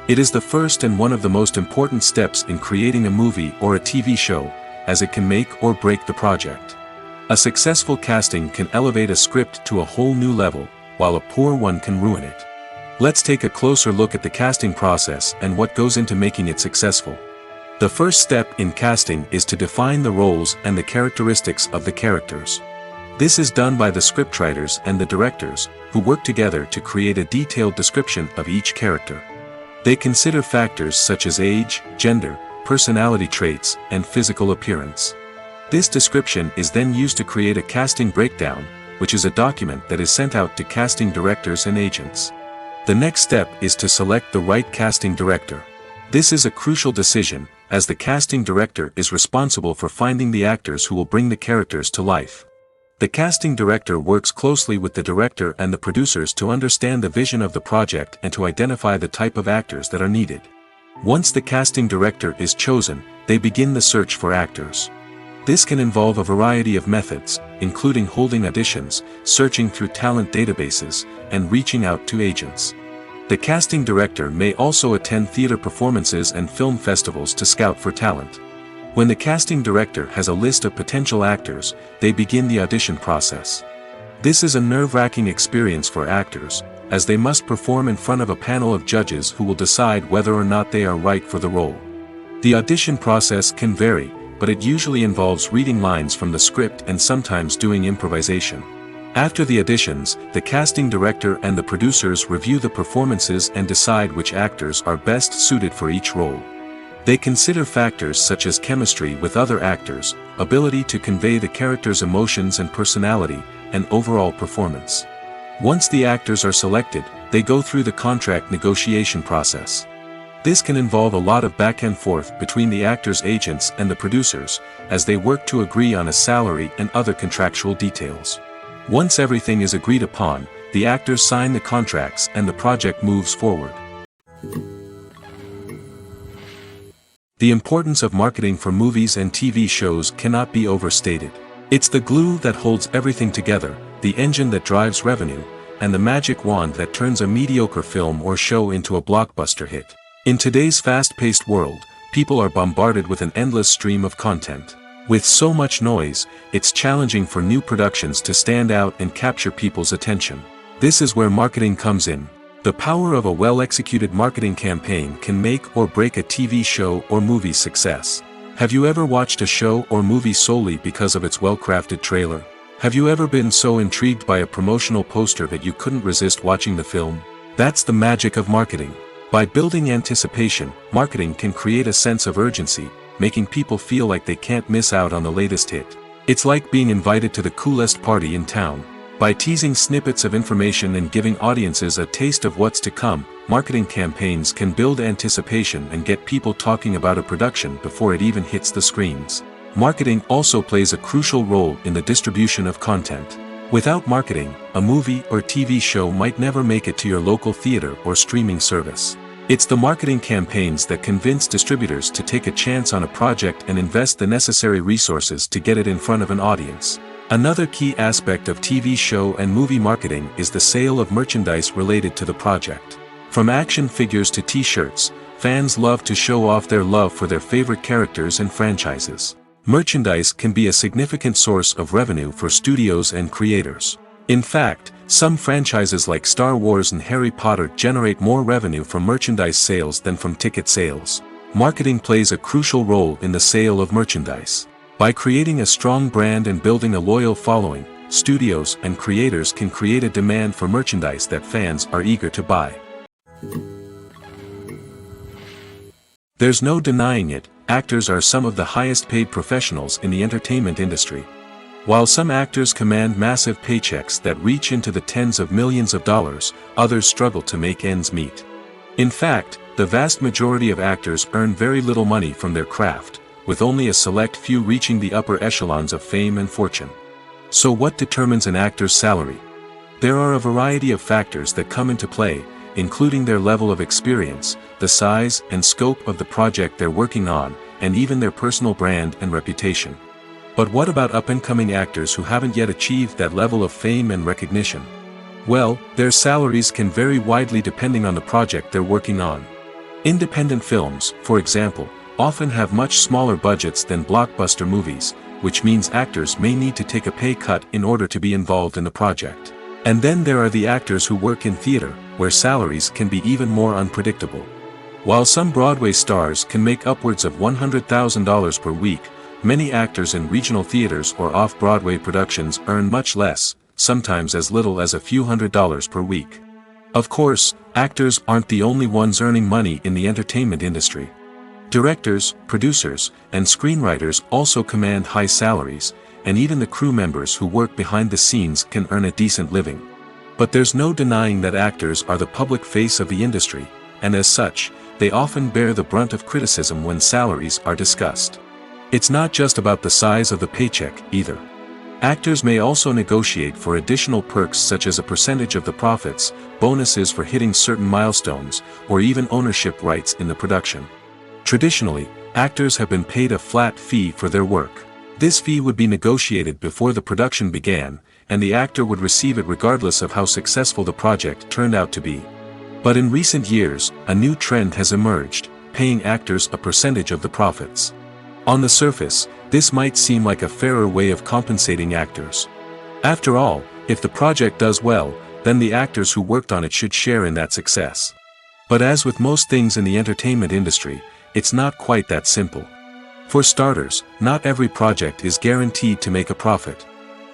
It is the first and one of the most important steps in creating a movie or a TV show, as it can make or break the project. A successful casting can elevate a script to a whole new level, while a poor one can ruin it. Let's take a closer look at the casting process and what goes into making it successful. The first step in casting is to define the roles and the characteristics of the characters. This is done by the scriptwriters and the directors, who work together to create a detailed description of each character. They consider factors such as age, gender, personality traits, and physical appearance. This description is then used to create a casting breakdown, which is a document that is sent out to casting directors and agents. The next step is to select the right casting director. This is a crucial decision, as the casting director is responsible for finding the actors who will bring the characters to life. The casting director works closely with the director and the producers to understand the vision of the project and to identify the type of actors that are needed. Once the casting director is chosen, they begin the search for actors. This can involve a variety of methods, including holding auditions, searching through talent databases, and reaching out to agents. The casting director may also attend theater performances and film festivals to scout for talent. When the casting director has a list of potential actors, they begin the audition process. This is a nerve-wracking experience for actors, as they must perform in front of a panel of judges who will decide whether or not they are right for the role. The audition process can vary, but it usually involves reading lines from the script and sometimes doing improvisation. After the auditions, the casting director and the producers review the performances and decide which actors are best suited for each role. They consider factors such as chemistry with other actors, ability to convey the character's emotions and personality, and overall performance. Once the actors are selected, they go through the contract negotiation process. This can involve a lot of back and forth between the actors' agents and the producers, as they work to agree on a salary and other contractual details. Once everything is agreed upon, the actors sign the contracts and the project moves forward. The importance of marketing for movies and TV shows cannot be overstated. It's the glue that holds everything together, the engine that drives revenue, and the magic wand that turns a mediocre film or show into a blockbuster hit. In today's fast-paced world, people are bombarded with an endless stream of content. With so much noise, it's challenging for new productions to stand out and capture people's attention. This is where marketing comes in. The power of a well-executed marketing campaign can make or break a TV show or movie's success. Have you ever watched a show or movie solely because of its well-crafted trailer? Have you ever been so intrigued by a promotional poster that you couldn't resist watching the film? That's the magic of marketing. By building anticipation, marketing can create a sense of urgency, making people feel like they can't miss out on the latest hit. It's like being invited to the coolest party in town. By teasing snippets of information and giving audiences a taste of what's to come, marketing campaigns can build anticipation and get people talking about a production before it even hits the screens. Marketing also plays a crucial role in the distribution of content. Without marketing, a movie or TV show might never make it to your local theater or streaming service. It's the marketing campaigns that convince distributors to take a chance on a project and invest the necessary resources to get it in front of an audience. Another key aspect of TV show and movie marketing is the sale of merchandise related to the project. From action figures to t-shirts, fans love to show off their love for their favorite characters and franchises. Merchandise can be a significant source of revenue for studios and creators. In fact, some franchises like Star Wars and Harry Potter generate more revenue from merchandise sales than from ticket sales. Marketing plays a crucial role in the sale of merchandise. By creating a strong brand and building a loyal following, studios and creators can create a demand for merchandise that fans are eager to buy. There's no denying it, actors are some of the highest paid professionals in the entertainment industry. While some actors command massive paychecks that reach into the tens of millions of dollars, others struggle to make ends meet. In fact, the vast majority of actors earn very little money from their craft, with only a select few reaching the upper echelons of fame and fortune. So what determines an actor's salary? There are a variety of factors that come into play, including their level of experience, the size and scope of the project they're working on, and even their personal brand and reputation. But what about up-and-coming actors who haven't yet achieved that level of fame and recognition? Well, their salaries can vary widely depending on the project they're working on. Independent films, for example, often have much smaller budgets than blockbuster movies, which means actors may need to take a pay cut in order to be involved in the project. And then there are the actors who work in theater, where salaries can be even more unpredictable. While some Broadway stars can make upwards of $100,000 per week, many actors in regional theaters or off-Broadway productions earn much less, sometimes as little as a few $100s per week. Of course, actors aren't the only ones earning money in the entertainment industry. Directors, producers, and screenwriters also command high salaries, and even the crew members who work behind the scenes can earn a decent living. But there's no denying that actors are the public face of the industry, and as such, they often bear the brunt of criticism when salaries are discussed. It's not just about the size of the paycheck, either. Actors may also negotiate for additional perks such as a percentage of the profits, bonuses for hitting certain milestones, or even ownership rights in the production. Traditionally, actors have been paid a flat fee for their work. This fee would be negotiated before the production began, and the actor would receive it regardless of how successful the project turned out to be. But in recent years, a new trend has emerged, paying actors a percentage of the profits. On the surface, this might seem like a fairer way of compensating actors. After all, if the project does well, then the actors who worked on it should share in that success. But as with most things in the entertainment industry, it's not quite that simple. For starters, not every project is guaranteed to make a profit.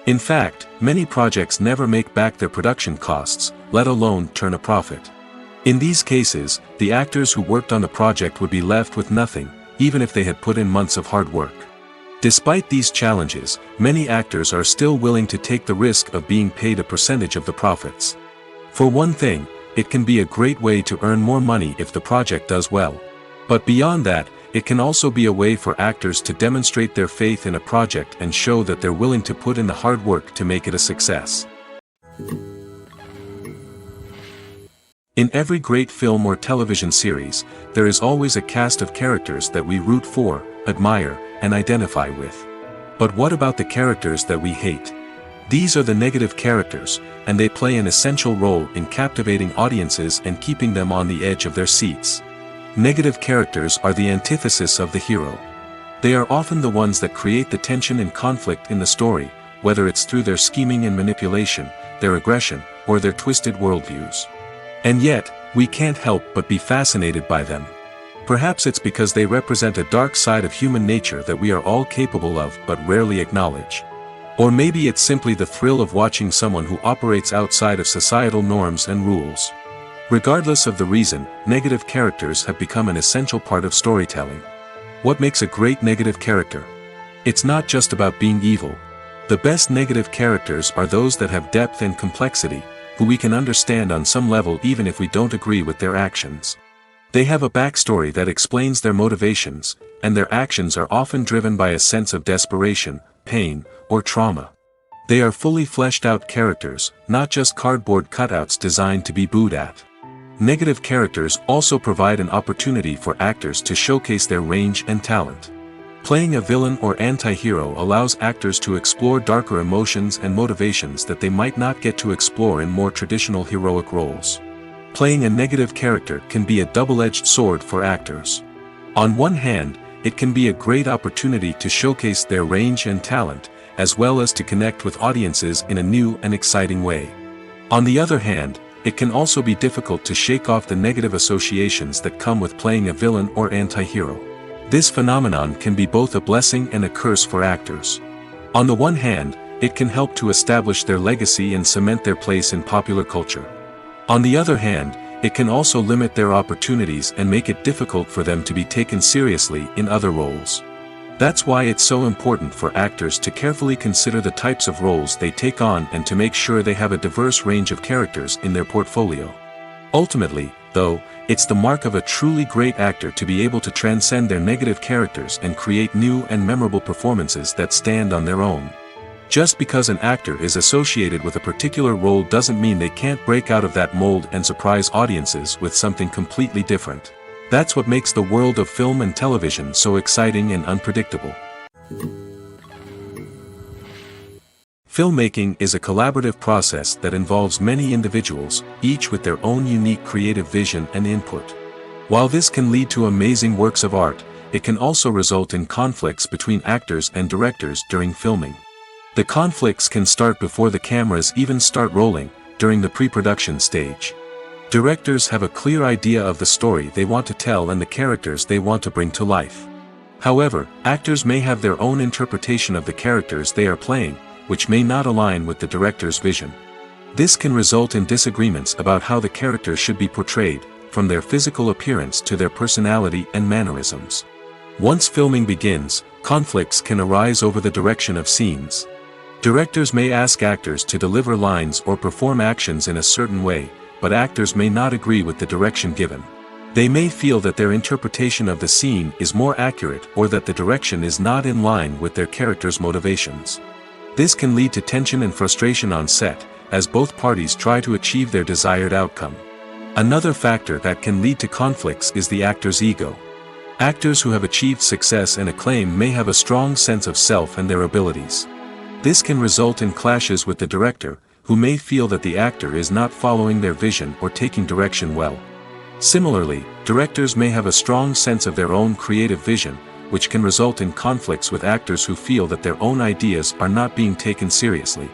In fact, many projects never make back their production costs, let alone turn a profit. In these cases, the actors who worked on the project would be left with nothing, even if they had put in months of hard work. Despite these challenges, many actors are still willing to take the risk of being paid a percentage of the profits. For one thing, it can be a great way to earn more money if the project does well. But beyond that, it can also be a way for actors to demonstrate their faith in a project and show that they're willing to put in the hard work to make it a success. In every great film or television series, there is always a cast of characters that we root for, admire, and identify with. But what about the characters that we hate? These are the negative characters, and they play an essential role in captivating audiences and keeping them on the edge of their seats. Negative characters are the antithesis of the hero. They are often the ones that create the tension and conflict in the story, whether it's through their scheming and manipulation, their aggression, or their twisted worldviews. And yet, we can't help but be fascinated by them. Perhaps it's because they represent a dark side of human nature that we are all capable of but rarely acknowledge. Or maybe it's simply the thrill of watching someone who operates outside of societal norms and rules. Regardless of the reason, negative characters have become an essential part of storytelling. What makes a great negative character? It's not just about being evil. The best negative characters are those that have depth and complexity, who we can understand on some level even if we don't agree with their actions. They have a backstory that explains their motivations, and their actions are often driven by a sense of desperation, pain, or trauma. They are fully fleshed out characters, not just cardboard cutouts designed to be booed at. Negative characters also provide an opportunity for actors to showcase their range and talent. Playing a villain or anti-hero allows actors to explore darker emotions and motivations that they might not get to explore in more traditional heroic roles. Playing a negative character can be a double-edged sword for actors. On one hand, it can be a great opportunity to showcase their range and talent, as well as to connect with audiences in a new and exciting way. On the other hand, it can also be difficult to shake off the negative associations that come with playing a villain or anti-hero. This phenomenon can be both a blessing and a curse for actors. On the one hand, it can help to establish their legacy and cement their place in popular culture. On the other hand, it can also limit their opportunities and make it difficult for them to be taken seriously in other roles. That's why it's so important for actors to carefully consider the types of roles they take on and to make sure they have a diverse range of characters in their portfolio. Ultimately, though, it's the mark of a truly great actor to be able to transcend their negative characters and create new and memorable performances that stand on their own. Just because an actor is associated with a particular role doesn't mean they can't break out of that mold and surprise audiences with something completely different. That's what makes the world of film and television so exciting and unpredictable. Filmmaking is a collaborative process that involves many individuals, each with their own unique creative vision and input. While this can lead to amazing works of art, it can also result in conflicts between actors and directors during filming. The conflicts can start before the cameras even start rolling, during the pre-production stage. Directors have a clear idea of the story they want to tell and the characters they want to bring to life. However, actors may have their own interpretation of the characters they are playing, which may not align with the director's vision. This can result in disagreements about how the characters should be portrayed, from their physical appearance to their personality and mannerisms. Once filming begins, conflicts can arise over the direction of scenes. Directors may ask actors to deliver lines or perform actions in a certain way, but actors may not agree with the direction given. They may feel that their interpretation of the scene is more accurate or that the direction is not in line with their character's motivations. This can lead to tension and frustration on set, as both parties try to achieve their desired outcome. Another factor that can lead to conflicts is the actor's ego. Actors who have achieved success and acclaim may have a strong sense of self and their abilities. This can result in clashes with the director, who may feel that the actor is not following their vision or taking direction well. Similarly, directors may have a strong sense of their own creative vision, which can result in conflicts with actors who feel that their own ideas are not being taken seriously.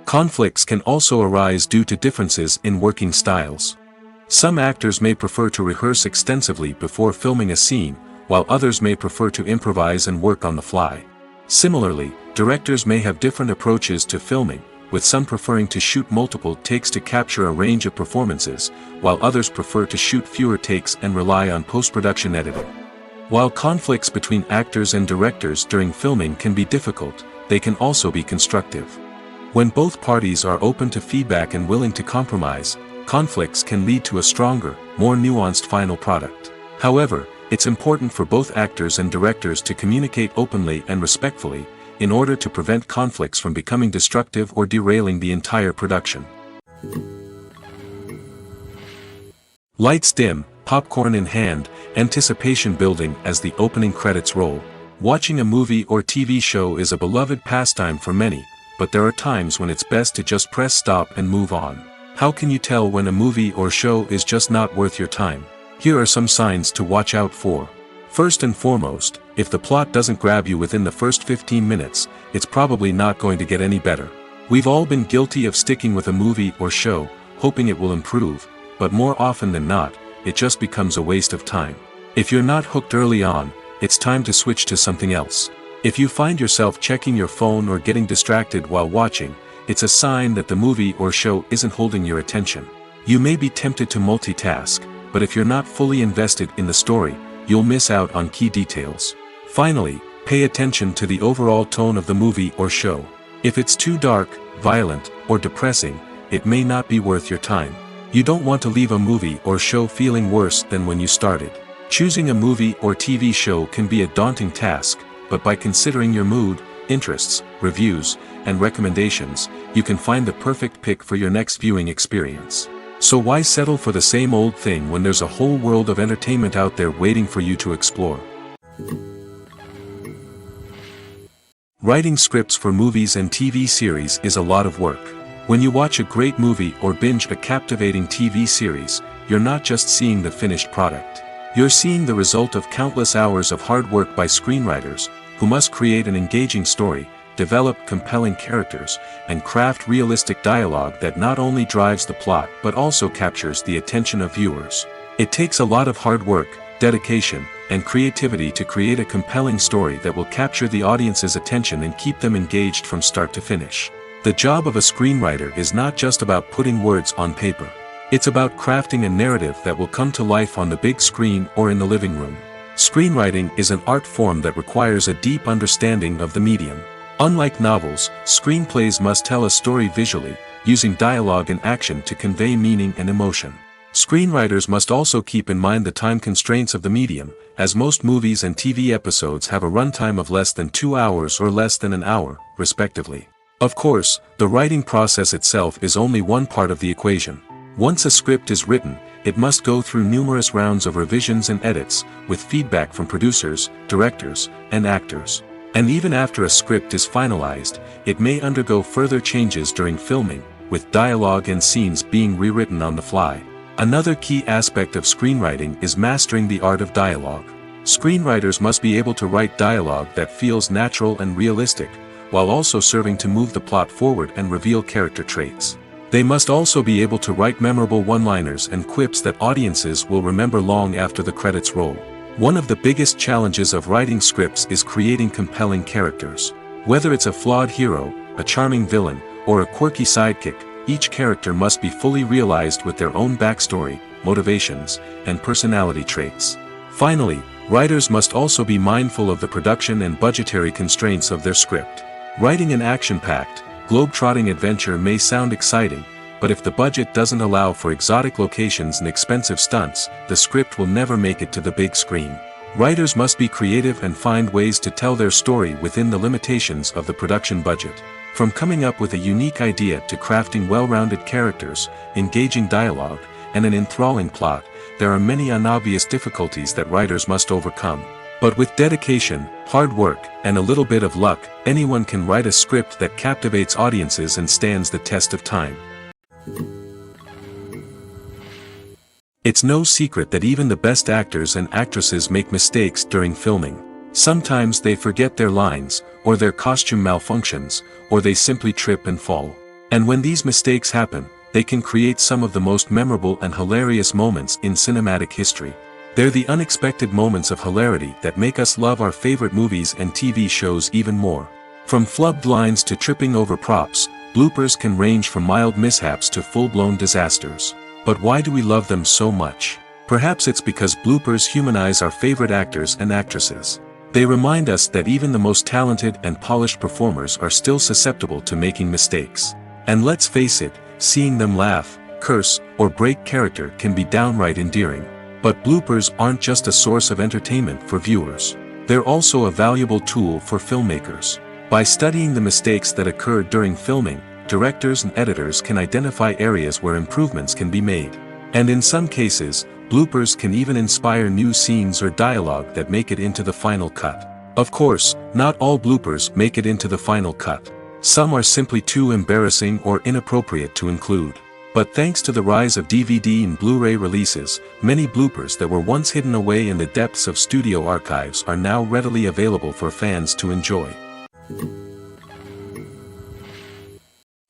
Conflicts can also arise due to differences in working styles. Some actors may prefer to rehearse extensively before filming a scene, while others may prefer to improvise and work on the fly. Similarly, directors may have different approaches to filming, with some preferring to shoot multiple takes to capture a range of performances, while others prefer to shoot fewer takes and rely on post-production editing. While conflicts between actors and directors during filming can be difficult, they can also be constructive. When both parties are open to feedback and willing to compromise, conflicts can lead to a stronger, more nuanced final product. However, it's important for both actors and directors to communicate openly and respectfully, in order to prevent conflicts from becoming destructive or derailing the entire production. Lights dim, popcorn in hand, anticipation building as the opening credits roll. Watching a movie or TV show is a beloved pastime for many, but there are times when it's best to just press stop and move on. How can you tell when a movie or show is just not worth your time? Here are some signs to watch out for. First and foremost, if the plot doesn't grab you within the first 15 minutes, it's probably not going to get any better. We've all been guilty of sticking with a movie or show, hoping it will improve, but more often than not, it just becomes a waste of time. If you're not hooked early on, it's time to switch to something else. If you find yourself checking your phone or getting distracted while watching, it's a sign that the movie or show isn't holding your attention. You may be tempted to multitask, but if you're not fully invested in the story, you'll miss out on key details. Finally, pay attention to the overall tone of the movie or show. If it's too dark, violent, or depressing, it may not be worth your time. You don't want to leave a movie or show feeling worse than when you started. Choosing a movie or TV show can be a daunting task, but by considering your mood, interests, reviews, and recommendations, you can find the perfect pick for your next viewing experience. So why settle for the same old thing when there's a whole world of entertainment out there waiting for you to explore? Writing scripts for movies and TV series is a lot of work. When you watch a great movie or binge a captivating TV series, you're not just seeing the finished product. You're seeing the result of countless hours of hard work by screenwriters, who must create an engaging story, develop compelling characters, and craft realistic dialogue that not only drives the plot but also captures the attention of viewers. It takes a lot of hard work, dedication, and creativity to create a compelling story that will capture the audience's attention and keep them engaged from start to finish. The job of a screenwriter is not just about putting words on paper. It's about crafting a narrative that will come to life on the big screen or in the living room. Screenwriting is an art form that requires a deep understanding of the medium. Unlike novels, screenplays must tell a story visually, using dialogue and action to convey meaning and emotion. Screenwriters must also keep in mind the time constraints of the medium, as most movies and TV episodes have a runtime of less than 2 hours or less than an hour, respectively. Of course, the writing process itself is only one part of the equation. Once a script is written, it must go through numerous rounds of revisions and edits, with feedback from producers, directors, and actors. And even after a script is finalized, it may undergo further changes during filming, with dialogue and scenes being rewritten on the fly. Another key aspect of screenwriting is mastering the art of dialogue. Screenwriters must be able to write dialogue that feels natural and realistic, while also serving to move the plot forward and reveal character traits. They must also be able to write memorable one-liners and quips that audiences will remember long after the credits roll. One of the biggest challenges of writing scripts is creating compelling characters. Whether it's a flawed hero, a charming villain, or a quirky sidekick, each character must be fully realized with their own backstory, motivations, and personality traits. Finally, writers must also be mindful of the production and budgetary constraints of their script. Writing an action-packed, globe-trotting adventure may sound exciting, but if the budget doesn't allow for exotic locations and expensive stunts, the script will never make it to the big screen. Writers must be creative and find ways to tell their story within the limitations of the production budget. From coming up with a unique idea to crafting well-rounded characters, engaging dialogue, and an enthralling plot, there are many unobvious difficulties that writers must overcome. But with dedication, hard work, and a little bit of luck, anyone can write a script that captivates audiences and stands the test of time. It's no secret that even the best actors and actresses make mistakes during filming. Sometimes they forget their lines, or their costume malfunctions, or they simply trip and fall. And when these mistakes happen, they can create some of the most memorable and hilarious moments in cinematic history. They're the unexpected moments of hilarity that make us love our favorite movies and TV shows even more. From flubbed lines to tripping over props, bloopers can range from mild mishaps to full-blown disasters. But why do we love them so much? Perhaps it's because bloopers humanize our favorite actors and actresses. They remind us that even the most talented and polished performers are still susceptible to making mistakes. And let's face it, seeing them laugh, curse, or break character can be downright endearing. But bloopers aren't just a source of entertainment for viewers. They're also a valuable tool for filmmakers. By studying the mistakes that occur during filming, directors and editors can identify areas where improvements can be made. And in some cases, bloopers can even inspire new scenes or dialogue that make it into the final cut. Of course, not all bloopers make it into the final cut. Some are simply too embarrassing or inappropriate to include. But thanks to the rise of DVD and Blu-ray releases, many bloopers that were once hidden away in the depths of studio archives are now readily available for fans to enjoy.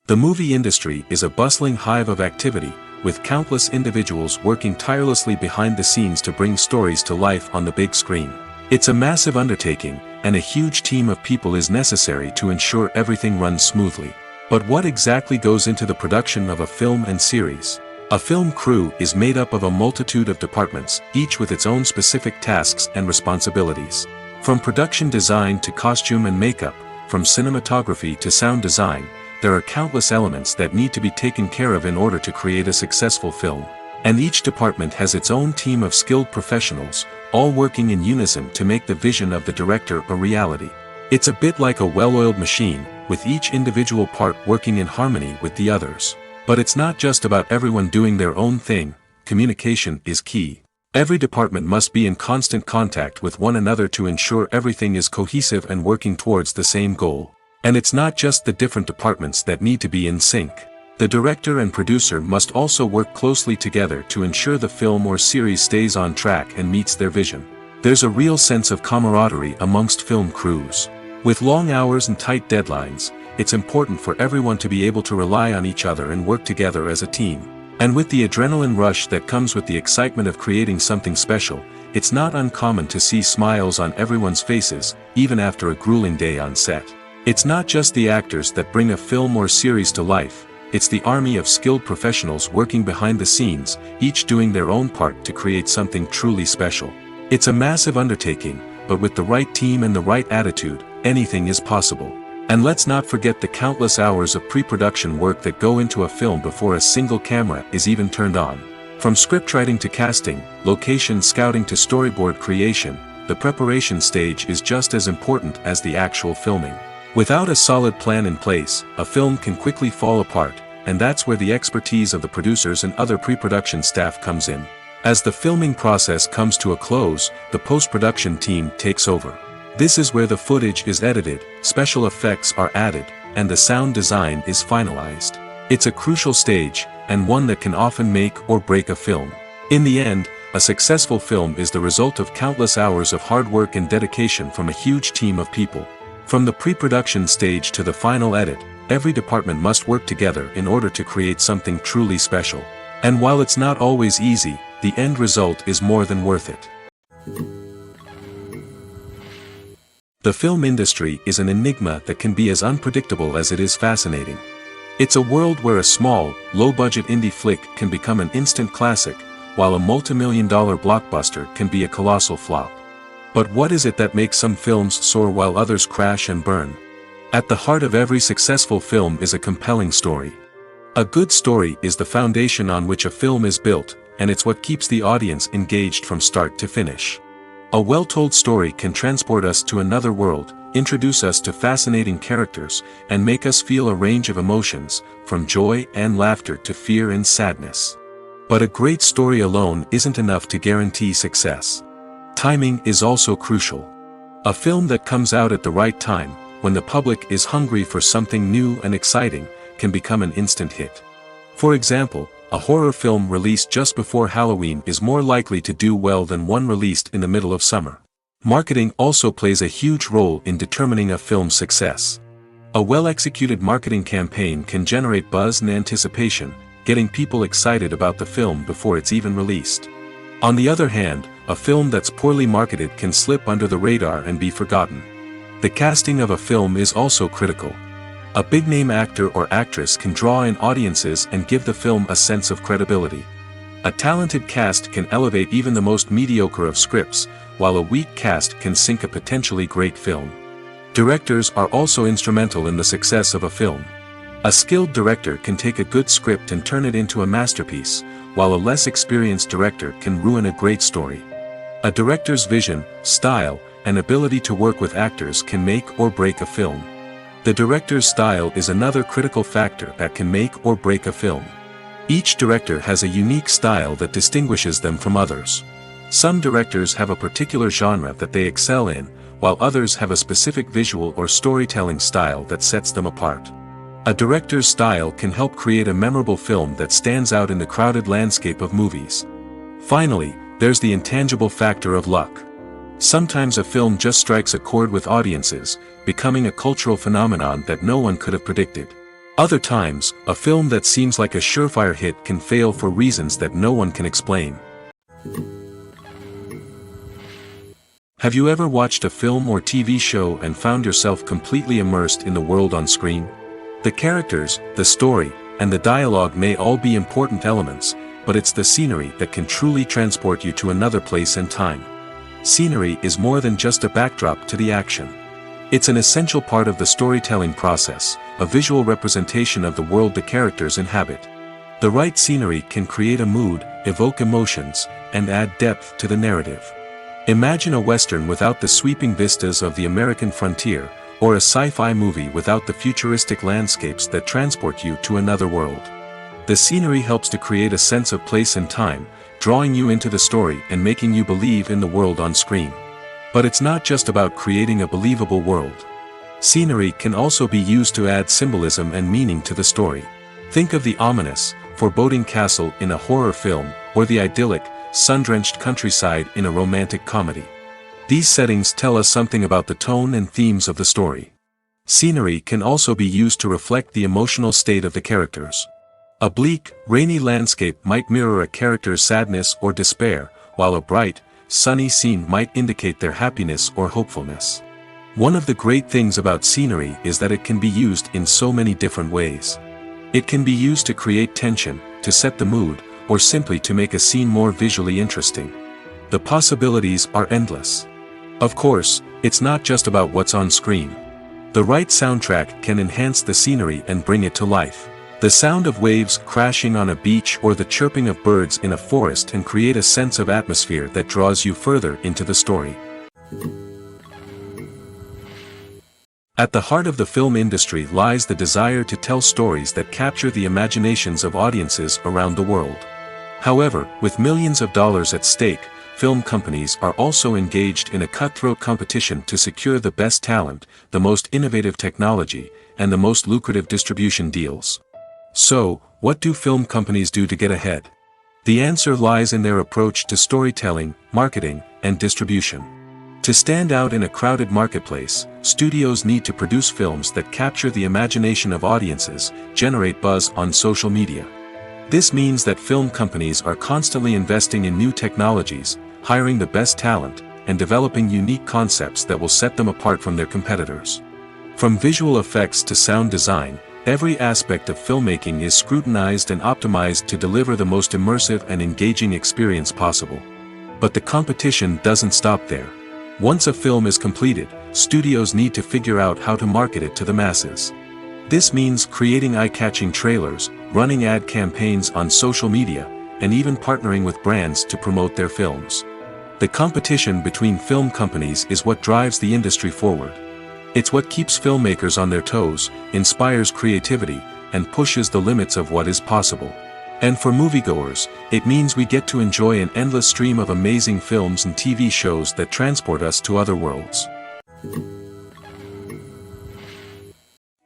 The movie industry is a bustling hive of activity, with countless individuals working tirelessly behind the scenes to bring stories to life on the big screen. It's a massive undertaking, and a huge team of people is necessary to ensure everything runs smoothly. But what exactly goes into the production of a film and series? A film crew is made up of a multitude of departments, each with its own specific tasks and responsibilities. From production design to costume and makeup, from cinematography to sound design, there are countless elements that need to be taken care of in order to create a successful film. And each department has its own team of skilled professionals, all working in unison to make the vision of the director a reality. It's a bit like a well-oiled machine, with each individual part working in harmony with the others. But it's not just about everyone doing their own thing. Communication is key. Every department must be in constant contact with one another to ensure everything is cohesive and working towards the same goal. And it's not just the different departments that need to be in sync. The director and producer must also work closely together to ensure the film or series stays on track and meets their vision. There's a real sense of camaraderie amongst film crews. With long hours and tight deadlines, it's important for everyone to be able to rely on each other and work together as a team. And with the adrenaline rush that comes with the excitement of creating something special, it's not uncommon to see smiles on everyone's faces, even after a grueling day on set. It's not just the actors that bring a film or series to life, it's the army of skilled professionals working behind the scenes, each doing their own part to create something truly special. It's a massive undertaking, but with the right team and the right attitude, anything is possible. And let's not forget the countless hours of pre-production work that go into a film before a single camera is even turned on. From scriptwriting to casting, location scouting to storyboard creation, the preparation stage is just as important as the actual filming. Without a solid plan in place, a film can quickly fall apart, and that's where the expertise of the producers and other pre-production staff comes in. As the filming process comes to a close, the post-production team takes over. This is where the footage is edited, special effects are added, and the sound design is finalized. It's a crucial stage, and one that can often make or break a film. In the end, a successful film is the result of countless hours of hard work and dedication from a huge team of people. From the pre-production stage to the final edit, every department must work together in order to create something truly special. And while it's not always easy, the end result is more than worth it. The film industry is an enigma that can be as unpredictable as it is fascinating. It's a world where a small, low-budget indie flick can become an instant classic, while a multi-million-dollar blockbuster can be a colossal flop. But what is it that makes some films soar while others crash and burn? At the heart of every successful film is a compelling story. A good story is the foundation on which a film is built, and it's what keeps the audience engaged from start to finish. A well-told story can transport us to another world, introduce us to fascinating characters, and make us feel a range of emotions, from joy and laughter to fear and sadness. But a great story alone isn't enough to guarantee success. Timing is also crucial. A film that comes out at the right time, when the public is hungry for something new and exciting, can become an instant hit. For example, a horror film released just before Halloween is more likely to do well than one released in the middle of summer. Marketing also plays a huge role in determining a film's success. A well-executed marketing campaign can generate buzz and anticipation, getting people excited about the film before it's even released. On the other hand, a film that's poorly marketed can slip under the radar and be forgotten. The casting of a film is also critical. A big-name actor or actress can draw in audiences and give the film a sense of credibility. A talented cast can elevate even the most mediocre of scripts, while a weak cast can sink a potentially great film. Directors are also instrumental in the success of a film. A skilled director can take a good script and turn it into a masterpiece, while a less experienced director can ruin a great story. A director's vision, style, and ability to work with actors can make or break a film. The director's style is another critical factor that can make or break a film. Each director has a unique style that distinguishes them from others. Some directors have a particular genre that they excel in, while others have a specific visual or storytelling style that sets them apart. A director's style can help create a memorable film that stands out in the crowded landscape of movies. Finally, there's the intangible factor of luck. Sometimes a film just strikes a chord with audiences, becoming a cultural phenomenon that no one could have predicted. Other times, a film that seems like a surefire hit can fail for reasons that no one can explain. Have you ever watched a film or TV show and found yourself completely immersed in the world on screen? The characters, the story, and the dialogue may all be important elements, but it's the scenery that can truly transport you to another place and time. Scenery is more than just a backdrop to the action. It's an essential part of the storytelling process, a visual representation of the world the characters inhabit. The right scenery can create a mood, evoke emotions, and add depth to the narrative. Imagine a Western without the sweeping vistas of the American frontier, or a sci-fi movie without the futuristic landscapes that transport you to another world. The scenery helps to create a sense of place and time, drawing you into the story and making you believe in the world on screen. But it's not just about creating a believable world. Scenery can also be used to add symbolism and meaning to the story. Think of the ominous, foreboding castle in a horror film, or the idyllic, sun-drenched countryside in a romantic comedy. These settings tell us something about the tone and themes of the story. Scenery can also be used to reflect the emotional state of the characters. A bleak, rainy landscape might mirror a character's sadness or despair, while a bright, sunny scene might indicate their happiness or hopefulness. One of the great things about scenery is that it can be used in so many different ways. It can be used to create tension, to set the mood, or simply to make a scene more visually interesting. The possibilities are endless. Of course, it's not just about what's on screen. The right soundtrack can enhance the scenery and bring it to life. The sound of waves crashing on a beach or the chirping of birds in a forest can create a sense of atmosphere that draws you further into the story. At the heart of the film industry lies the desire to tell stories that capture the imaginations of audiences around the world. However, with millions of dollars at stake, film companies are also engaged in a cutthroat competition to secure the best talent, the most innovative technology, and the most lucrative distribution deals. So, what do film companies do to get ahead? The answer lies in their approach to storytelling, marketing, and distribution. To stand out in a crowded marketplace, studios need to produce films that capture the imagination of audiences, generate buzz on social media. This means that film companies are constantly investing in new technologies, hiring the best talent, and developing unique concepts that will set them apart from their competitors. From visual effects to sound design, every aspect of filmmaking is scrutinized and optimized to deliver the most immersive and engaging experience possible. But the competition doesn't stop there. Once a film is completed, studios need to figure out how to market it to the masses. This means creating eye-catching trailers, running ad campaigns on social media, and even partnering with brands to promote their films. The competition between film companies is what drives the industry forward. It's what keeps filmmakers on their toes, inspires creativity, and pushes the limits of what is possible. And for moviegoers, it means we get to enjoy an endless stream of amazing films and TV shows that transport us to other worlds.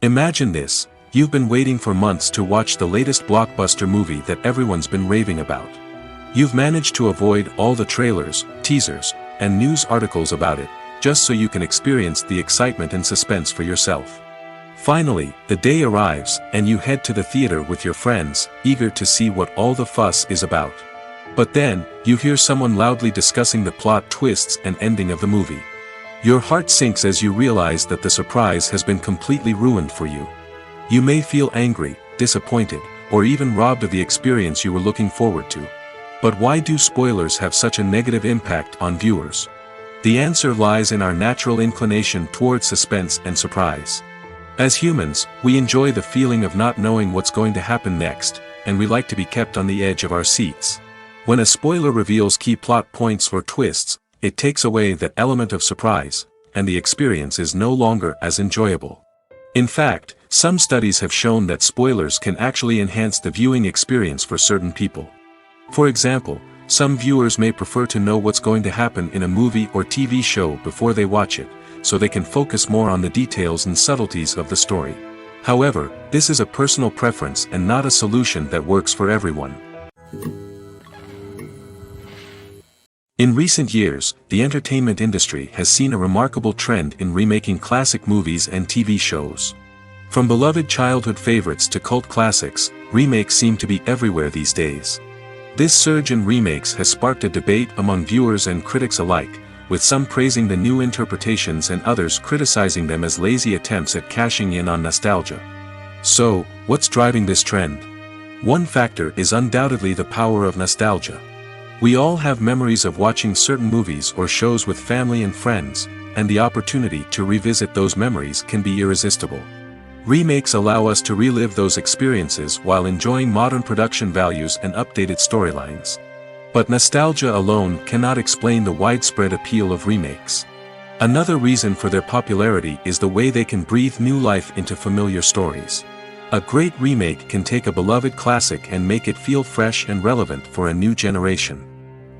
Imagine this: you've been waiting for months to watch the latest blockbuster movie that everyone's been raving about. You've managed to avoid all the trailers, teasers, and news articles about it, just so you can experience the excitement and suspense for yourself. Finally, the day arrives, and you head to the theater with your friends, eager to see what all the fuss is about. But then, you hear someone loudly discussing the plot twists and ending of the movie. Your heart sinks as you realize that the surprise has been completely ruined for you. You may feel angry, disappointed, or even robbed of the experience you were looking forward to. But why do spoilers have such a negative impact on viewers? The answer lies in our natural inclination toward suspense and surprise. As humans, we enjoy the feeling of not knowing what's going to happen next, and we like to be kept on the edge of our seats. When a spoiler reveals key plot points or twists, it takes away that element of surprise, and the experience is no longer as enjoyable. In fact, some studies have shown that spoilers can actually enhance the viewing experience for certain people. For example, some viewers may prefer to know what's going to happen in a movie or TV show before they watch it, so they can focus more on the details and subtleties of the story. However, this is a personal preference and not a solution that works for everyone. In recent years, the entertainment industry has seen a remarkable trend in remaking classic movies and TV shows. From beloved childhood favorites to cult classics, remakes seem to be everywhere these days. This surge in remakes has sparked a debate among viewers and critics alike, with some praising the new interpretations and others criticizing them as lazy attempts at cashing in on nostalgia. So, what's driving this trend? One factor is undoubtedly the power of nostalgia. We all have memories of watching certain movies or shows with family and friends, and the opportunity to revisit those memories can be irresistible. Remakes allow us to relive those experiences while enjoying modern production values and updated storylines. But nostalgia alone cannot explain the widespread appeal of remakes. Another reason for their popularity is the way they can breathe new life into familiar stories. A great remake can take a beloved classic and make it feel fresh and relevant for a new generation.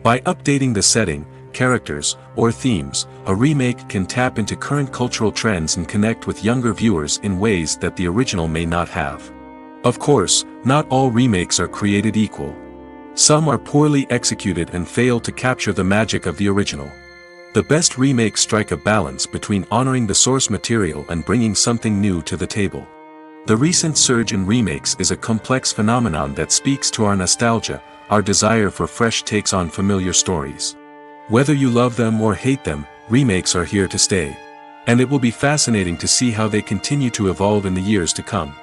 By updating the setting, characters, or themes, a remake can tap into current cultural trends and connect with younger viewers in ways that the original may not have. Of course, not all remakes are created equal. Some are poorly executed and fail to capture the magic of the original. The best remakes strike a balance between honoring the source material and bringing something new to the table. The recent surge in remakes is a complex phenomenon that speaks to our nostalgia, our desire for fresh takes on familiar stories. Whether you love them or hate them, remakes are here to stay. And it will be fascinating to see how they continue to evolve in the years to come.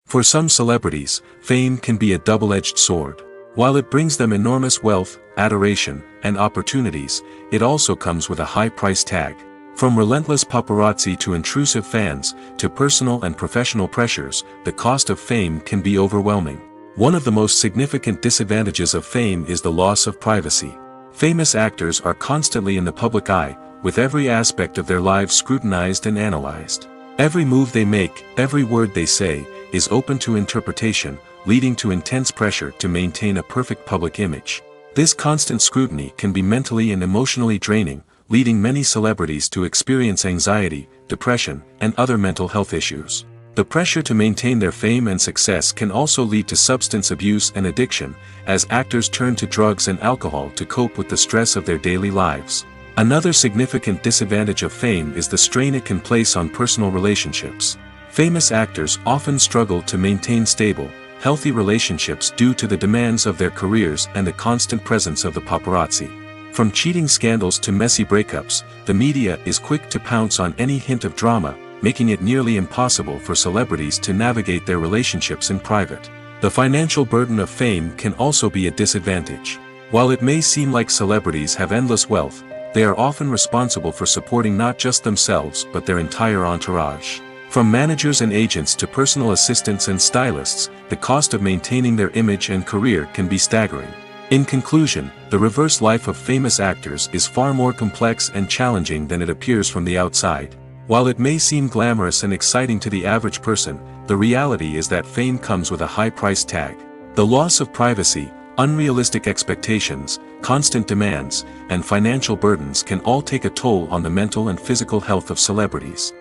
For some celebrities, fame can be a double-edged sword. While it brings them enormous wealth, adoration, and opportunities, it also comes with a high price tag. From relentless paparazzi to intrusive fans, to personal and professional pressures, the cost of fame can be overwhelming. One of the most significant disadvantages of fame is the loss of privacy. Famous actors are constantly in the public eye, with every aspect of their lives scrutinized and analyzed. Every move they make, every word they say, is open to interpretation, leading to intense pressure to maintain a perfect public image. This constant scrutiny can be mentally and emotionally draining, leading many celebrities to experience anxiety, depression, and other mental health issues. The pressure to maintain their fame and success can also lead to substance abuse and addiction, as actors turn to drugs and alcohol to cope with the stress of their daily lives. Another significant disadvantage of fame is the strain it can place on personal relationships. Famous actors often struggle to maintain stable, healthy relationships due to the demands of their careers and the constant presence of the paparazzi. From cheating scandals to messy breakups, the media is quick to pounce on any hint of drama, making it nearly impossible for celebrities to navigate their relationships in private. The financial burden of fame can also be a disadvantage. While it may seem like celebrities have endless wealth, they are often responsible for supporting not just themselves but their entire entourage. From managers and agents to personal assistants and stylists, the cost of maintaining their image and career can be staggering. In conclusion, the reverse life of famous actors is far more complex and challenging than it appears from the outside. While it may seem glamorous and exciting to the average person, the reality is that fame comes with a high price tag. The loss of privacy, unrealistic expectations, constant demands, and financial burdens can all take a toll on the mental and physical health of celebrities.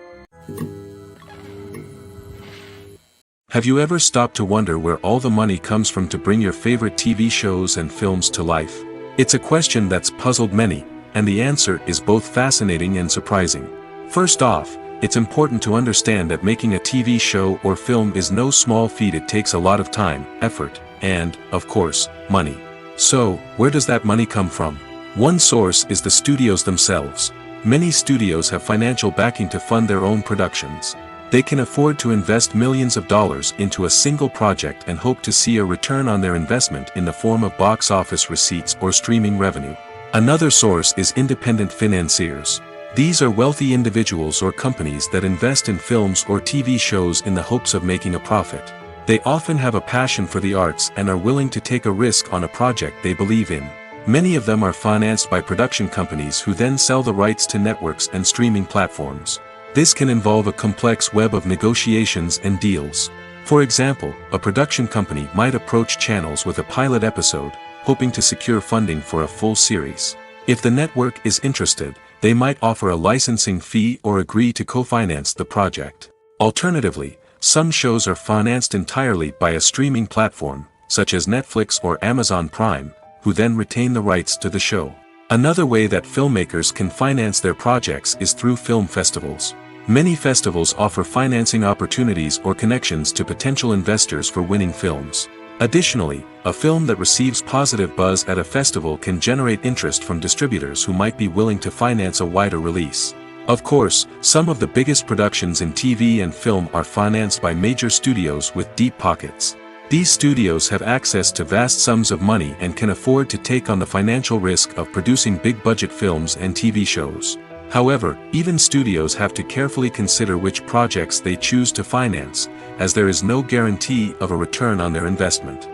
Have you ever stopped to wonder where all the money comes from to bring your favorite TV shows and films to life? It's a question that's puzzled many, and the answer is both fascinating and surprising. First off, it's important to understand that making a TV show or film is no small feat. It takes a lot of time, effort, and, of course, money. So, where does that money come from? One source is the studios themselves. Many studios have financial backing to fund their own productions. They can afford to invest millions of dollars into a single project and hope to see a return on their investment in the form of box office receipts or streaming revenue. Another source is independent financiers. These are wealthy individuals or companies that invest in films or TV shows in the hopes of making a profit. They often have a passion for the arts and are willing to take a risk on a project they believe in. Many of them are financed by production companies who then sell the rights to networks and streaming platforms. This can involve a complex web of negotiations and deals. For example, a production company might approach channels with a pilot episode, hoping to secure funding for a full series. If the network is interested, they might offer a licensing fee or agree to co-finance the project. Alternatively, some shows are financed entirely by a streaming platform, such as Netflix or Amazon Prime, who then retain the rights to the show. Another way that filmmakers can finance their projects is through film festivals. Many festivals offer financing opportunities or connections to potential investors for winning films. Additionally, a film that receives positive buzz at a festival can generate interest from distributors who might be willing to finance a wider release. Of course, some of the biggest productions in TV and film are financed by major studios with deep pockets. These studios have access to vast sums of money and can afford to take on the financial risk of producing big-budget films and TV shows. However, even studios have to carefully consider which projects they choose to finance, as there is no guarantee of a return on their investment.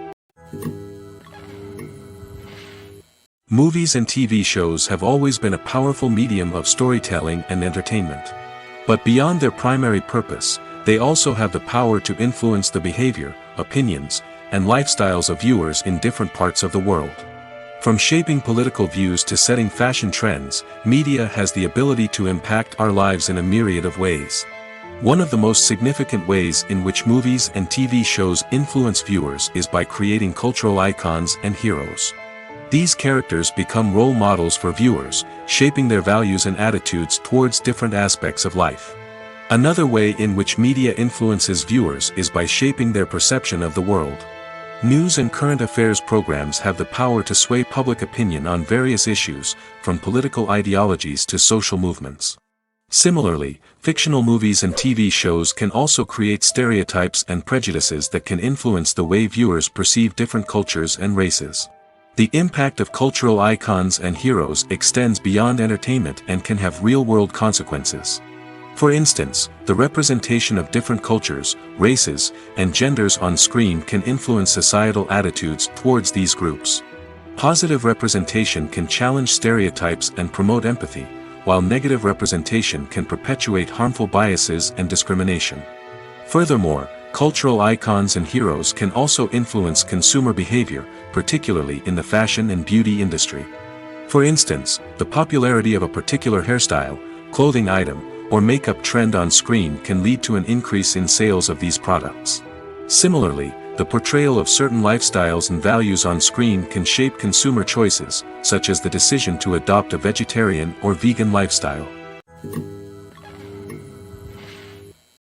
Movies and TV shows have always been a powerful medium of storytelling and entertainment. But beyond their primary purpose, they also have the power to influence the behavior, opinions, and lifestyles of viewers in different parts of the world. From shaping political views to setting fashion trends, media has the ability to impact our lives in a myriad of ways. One of the most significant ways in which movies and TV shows influence viewers is by creating cultural icons and heroes. These characters become role models for viewers, shaping their values and attitudes towards different aspects of life. Another way in which media influences viewers is by shaping their perception of the world. News and current affairs programs have the power to sway public opinion on various issues, from political ideologies to social movements. Similarly, fictional movies and TV shows can also create stereotypes and prejudices that can influence the way viewers perceive different cultures and races. The impact of cultural icons and heroes extends beyond entertainment and can have real-world consequences. For instance, the representation of different cultures, races, and genders on screen can influence societal attitudes towards these groups. Positive representation can challenge stereotypes and promote empathy, while negative representation can perpetuate harmful biases and discrimination. Furthermore, cultural icons and heroes can also influence consumer behavior, particularly in the fashion and beauty industry. For instance, the popularity of a particular hairstyle, clothing item, or makeup trend on screen can lead to an increase in sales of these products. Similarly, the portrayal of certain lifestyles and values on screen can shape consumer choices, such as the decision to adopt a vegetarian or vegan lifestyle.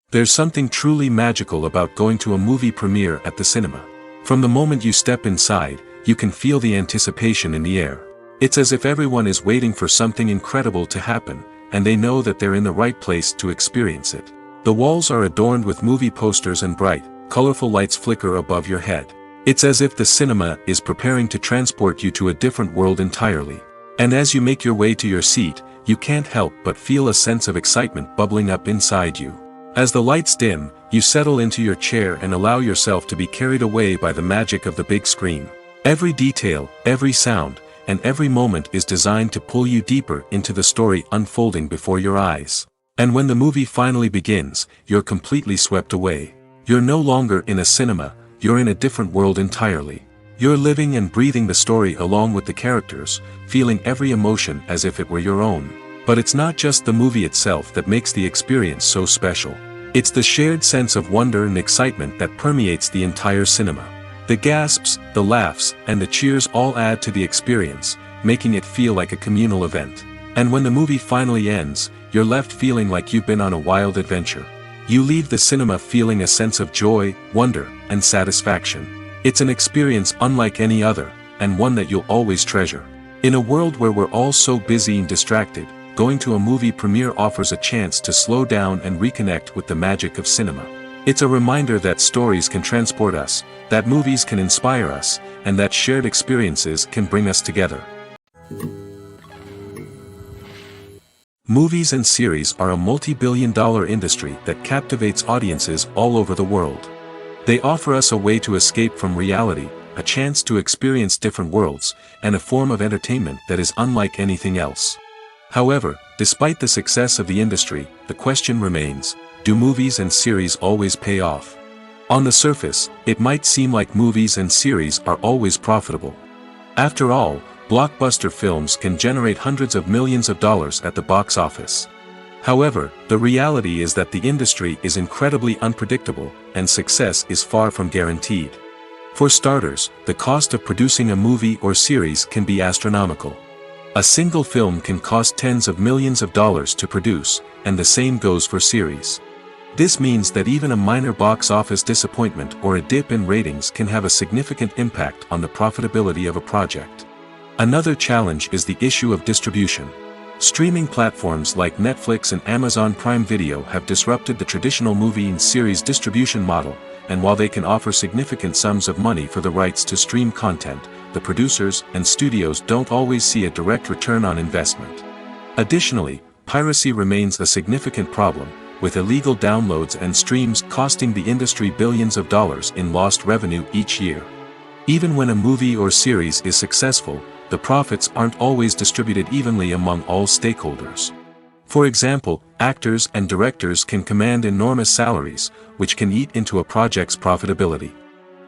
There's something truly magical about going to a movie premiere at the cinema. From the moment you step inside, you can feel the anticipation in the air. It's as if everyone is waiting for something incredible to happen, and they know that they're in the right place to experience it. The walls are adorned with movie posters and bright, colorful lights flicker above your head. It's as if the cinema is preparing to transport you to a different world entirely. And as you make your way to your seat, you can't help but feel a sense of excitement bubbling up inside you. As the lights dim, you settle into your chair and allow yourself to be carried away by the magic of the big screen. Every detail, every sound, and every moment is designed to pull you deeper into the story unfolding before your eyes. And when the movie finally begins, you're completely swept away. You're no longer in a cinema, you're in a different world entirely. You're living and breathing the story along with the characters, feeling every emotion as if it were your own. But it's not just the movie itself that makes the experience so special. It's the shared sense of wonder and excitement that permeates the entire cinema. The gasps, the laughs, and the cheers all add to the experience, making it feel like a communal event. And when the movie finally ends, you're left feeling like you've been on a wild adventure. You leave the cinema feeling a sense of joy, wonder, and satisfaction. It's an experience unlike any other, and one that you'll always treasure. In a world where we're all so busy and distracted, going to a movie premiere offers a chance to slow down and reconnect with the magic of cinema. It's a reminder that stories can transport us, that movies can inspire us, and that shared experiences can bring us together. Movies and series are a multi-billion-dollar industry that captivates audiences all over the world. They offer us a way to escape from reality, a chance to experience different worlds, and a form of entertainment that is unlike anything else. However, despite the success of the industry, the question remains, do movies and series always pay off? On the surface, it might seem like movies and series are always profitable. After all, blockbuster films can generate hundreds of millions of dollars at the box office. However, the reality is that the industry is incredibly unpredictable, and success is far from guaranteed. For starters, the cost of producing a movie or series can be astronomical. A single film can cost tens of millions of dollars to produce, and the same goes for series. This means that even a minor box office disappointment or a dip in ratings can have a significant impact on the profitability of a project. Another challenge is the issue of distribution. Streaming platforms like Netflix and Amazon Prime Video have disrupted the traditional movie and series distribution model, and while they can offer significant sums of money for the rights to stream content, the producers and studios don't always see a direct return on investment. Additionally, piracy remains a significant problem, with illegal downloads and streams costing the industry billions of dollars in lost revenue each year. Even when a movie or series is successful, the profits aren't always distributed evenly among all stakeholders. For example, actors and directors can command enormous salaries, which can eat into a project's profitability.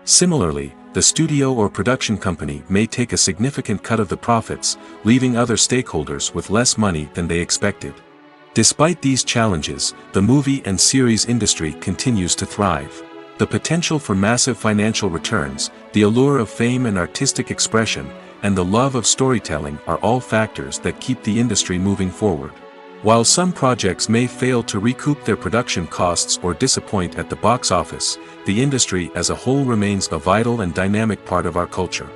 Similarly, the studio or production company may take a significant cut of the profits, leaving other stakeholders with less money than they expected. Despite these challenges, the movie and series industry continues to thrive. The potential for massive financial returns, the allure of fame and artistic expression, and the love of storytelling are all factors that keep the industry moving forward. While some projects may fail to recoup their production costs or disappoint at the box office, the industry as a whole remains a vital and dynamic part of our culture.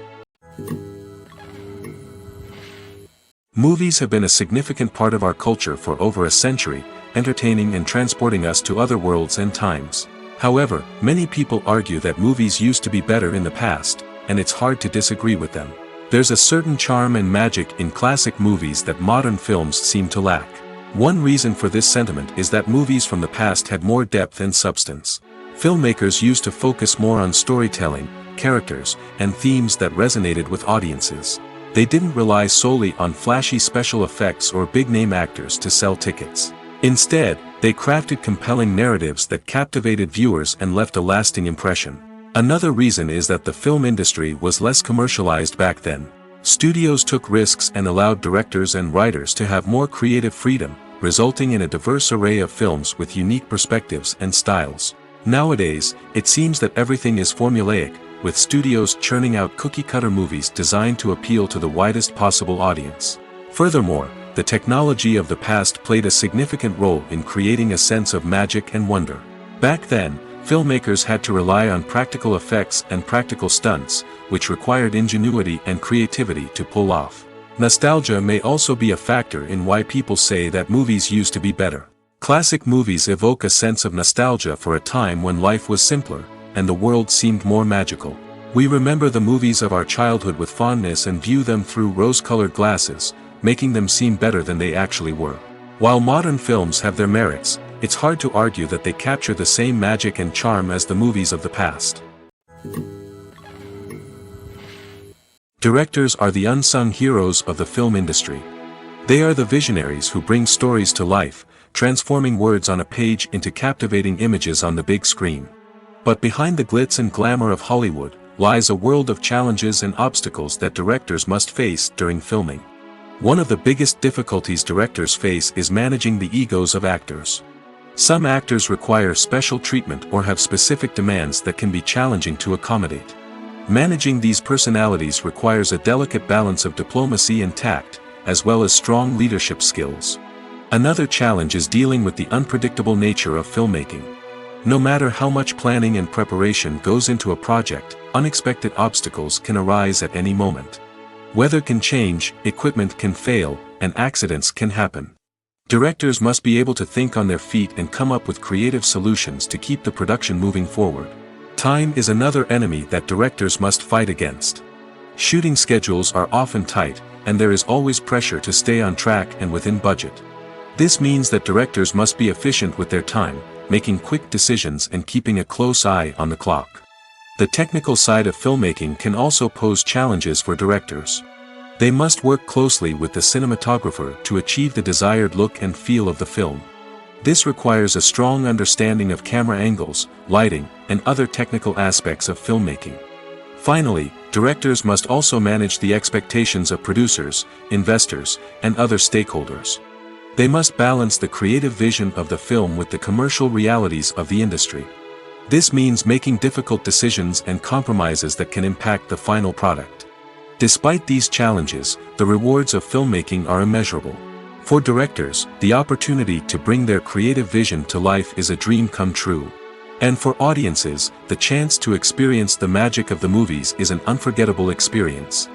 Movies have been a significant part of our culture for over a century, entertaining and transporting us to other worlds and times. However, many people argue that movies used to be better in the past, and it's hard to disagree with them. There's a certain charm and magic in classic movies that modern films seem to lack. One reason for this sentiment is that movies from the past had more depth and substance. Filmmakers used to focus more on storytelling, characters, and themes that resonated with audiences. They didn't rely solely on flashy special effects or big-name actors to sell tickets. Instead, they crafted compelling narratives that captivated viewers and left a lasting impression. Another reason is that the film industry was less commercialized back then. Studios took risks and allowed directors and writers to have more creative freedom, resulting in a diverse array of films with unique perspectives and styles. Nowadays, it seems that everything is formulaic, with studios churning out cookie-cutter movies designed to appeal to the widest possible audience. Furthermore, the technology of the past played a significant role in creating a sense of magic and wonder. Back then, filmmakers had to rely on practical effects and practical stunts, which required ingenuity and creativity to pull off. Nostalgia may also be a factor in why people say that movies used to be better. Classic movies evoke a sense of nostalgia for a time when life was simpler, and the world seemed more magical. We remember the movies of our childhood with fondness and view them through rose-colored glasses, making them seem better than they actually were. While modern films have their merits, it's hard to argue that they capture the same magic and charm as the movies of the past. Directors are the unsung heroes of the film industry. They are the visionaries who bring stories to life, transforming words on a page into captivating images on the big screen. But behind the glitz and glamour of Hollywood, lies a world of challenges and obstacles that directors must face during filming. One of the biggest difficulties directors face is managing the egos of actors. Some actors require special treatment or have specific demands that can be challenging to accommodate. Managing these personalities requires a delicate balance of diplomacy and tact, as well as strong leadership skills. Another challenge is dealing with the unpredictable nature of filmmaking. No matter how much planning and preparation goes into a project, unexpected obstacles can arise at any moment. Weather can change, equipment can fail, and accidents can happen. Directors must be able to think on their feet and come up with creative solutions to keep the production moving forward. Time is another enemy that directors must fight against. Shooting schedules are often tight, and there is always pressure to stay on track and within budget. This means that directors must be efficient with their time, making quick decisions and keeping a close eye on the clock. The technical side of filmmaking can also pose challenges for directors. They must work closely with the cinematographer to achieve the desired look and feel of the film. This requires a strong understanding of camera angles, lighting, and other technical aspects of filmmaking. Finally, directors must also manage the expectations of producers, investors, and other stakeholders. They must balance the creative vision of the film with the commercial realities of the industry. This means making difficult decisions and compromises that can impact the final product. Despite these challenges, the rewards of filmmaking are immeasurable. For directors, the opportunity to bring their creative vision to life is a dream come true. And for audiences, the chance to experience the magic of the movies is an unforgettable experience.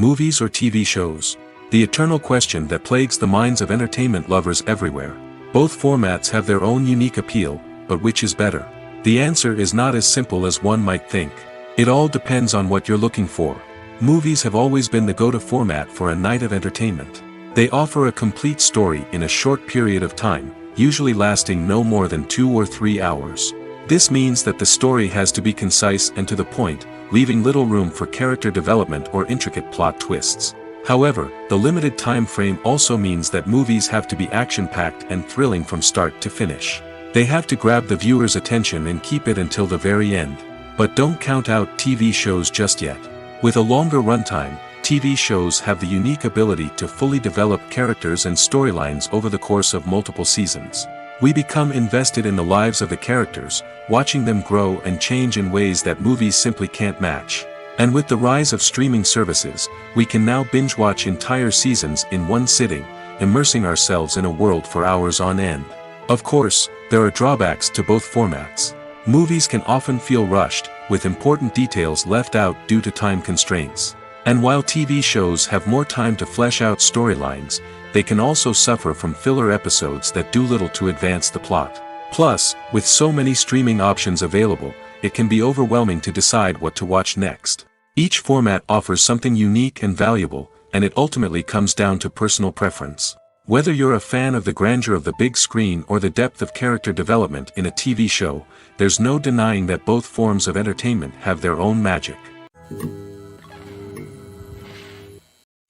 Movies or TV shows? The eternal question that plagues the minds of entertainment lovers everywhere. Both formats have their own unique appeal, but which is better? The answer is not as simple as one might think. It all depends on what you're looking for. Movies have always been the go-to format for a night of entertainment. They offer a complete story in a short period of time, usually lasting no more than 2 or 3 hours. This means that the story has to be concise and to the point, leaving little room for character development or intricate plot twists. However, the limited time frame also means that movies have to be action-packed and thrilling from start to finish. They have to grab the viewer's attention and keep it until the very end. But don't count out TV shows just yet. With a longer runtime, TV shows have the unique ability to fully develop characters and storylines over the course of multiple seasons. We become invested in the lives of the characters, watching them grow and change in ways that movies simply can't match. And with the rise of streaming services, we can now binge-watch entire seasons in one sitting, immersing ourselves in a world for hours on end. Of course, there are drawbacks to both formats. Movies can often feel rushed, with important details left out due to time constraints. And while TV shows have more time to flesh out storylines, they can also suffer from filler episodes that do little to advance the plot. Plus, with so many streaming options available, it can be overwhelming to decide what to watch next. Each format offers something unique and valuable, and it ultimately comes down to personal preference. Whether you're a fan of the grandeur of the big screen or the depth of character development in a TV show, there's no denying that both forms of entertainment have their own magic.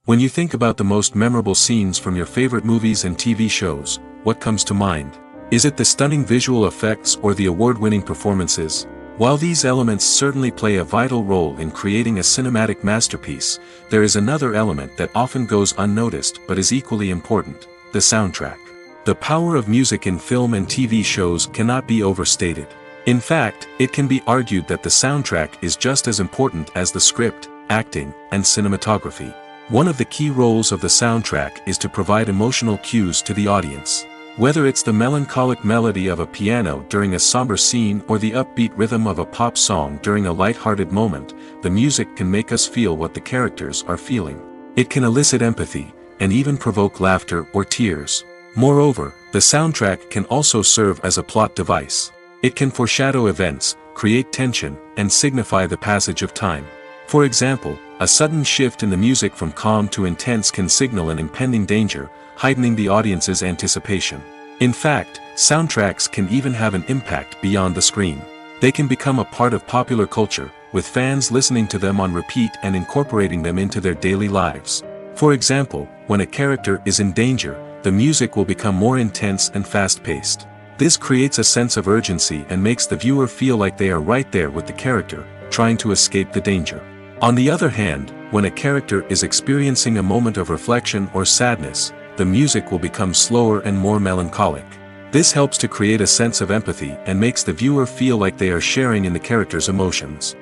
When you think about the most memorable scenes from your favorite movies and TV shows, what comes to mind? Is it the stunning visual effects or the award-winning performances? While these elements certainly play a vital role in creating a cinematic masterpiece, there is another element that often goes unnoticed but is equally important: the soundtrack. The power of music in film and TV shows cannot be overstated. In fact, it can be argued that the soundtrack is just as important as the script, acting, and cinematography. One of the key roles of the soundtrack is to provide emotional cues to the audience. Whether it's the melancholic melody of a piano during a somber scene or the upbeat rhythm of a pop song during a light-hearted moment, the music can make us feel what the characters are feeling. It can elicit empathy, and even provoke laughter or tears. Moreover, the soundtrack can also serve as a plot device. It can foreshadow events, create tension, and signify the passage of time. For example, a sudden shift in the music from calm to intense can signal an impending danger, heightening the audience's anticipation. In fact, soundtracks can even have an impact beyond the screen. They can become a part of popular culture, with fans listening to them on repeat and incorporating them into their daily lives. For example, when a character is in danger, the music will become more intense and fast-paced. This creates a sense of urgency and makes the viewer feel like they are right there with the character, trying to escape the danger. On the other hand, when a character is experiencing a moment of reflection or sadness, the music will become slower and more melancholic. This helps to create a sense of empathy and makes the viewer feel like they are sharing in the character's emotions.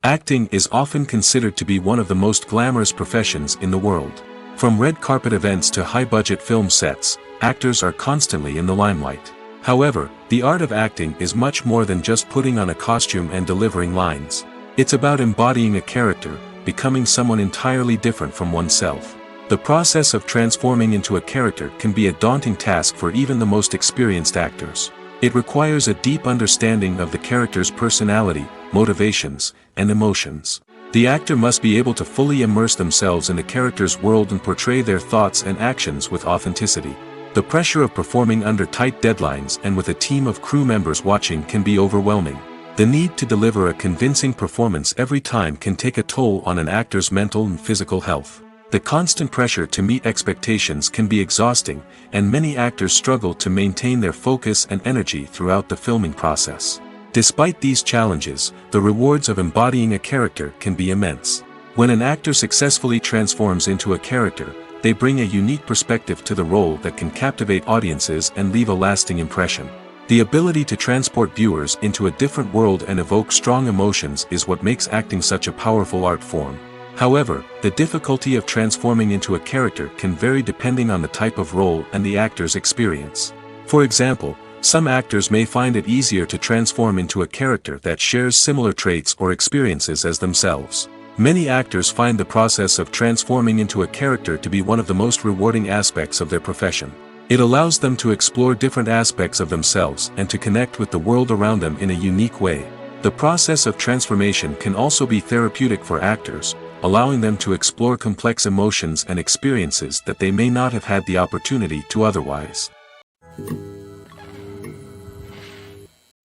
Acting is often considered to be one of the most glamorous professions in the world. From red carpet events to high-budget film sets, actors are constantly in the limelight. However, the art of acting is much more than just putting on a costume and delivering lines. It's about embodying a character, becoming someone entirely different from oneself. The process of transforming into a character can be a daunting task for even the most experienced actors. It requires a deep understanding of the character's personality, motivations, and emotions. The actor must be able to fully immerse themselves in the character's world and portray their thoughts and actions with authenticity. The pressure of performing under tight deadlines and with a team of crew members watching can be overwhelming. The need to deliver a convincing performance every time can take a toll on an actor's mental and physical health. The constant pressure to meet expectations can be exhausting, and many actors struggle to maintain their focus and energy throughout the filming process. Despite these challenges, the rewards of embodying a character can be immense. When an actor successfully transforms into a character, they bring a unique perspective to the role that can captivate audiences and leave a lasting impression. The ability to transport viewers into a different world and evoke strong emotions is what makes acting such a powerful art form. However, the difficulty of transforming into a character can vary depending on the type of role and the actor's experience. For example, Some actors may find it easier to transform into a character that shares similar traits or experiences as themselves. Many actors find the process of transforming into a character to be one of the most rewarding aspects of their profession. It allows them to explore different aspects of themselves and to connect with the world around them in a unique way. The process of transformation can also be therapeutic for actors, allowing them to explore complex emotions and experiences that they may not have had the opportunity to otherwise.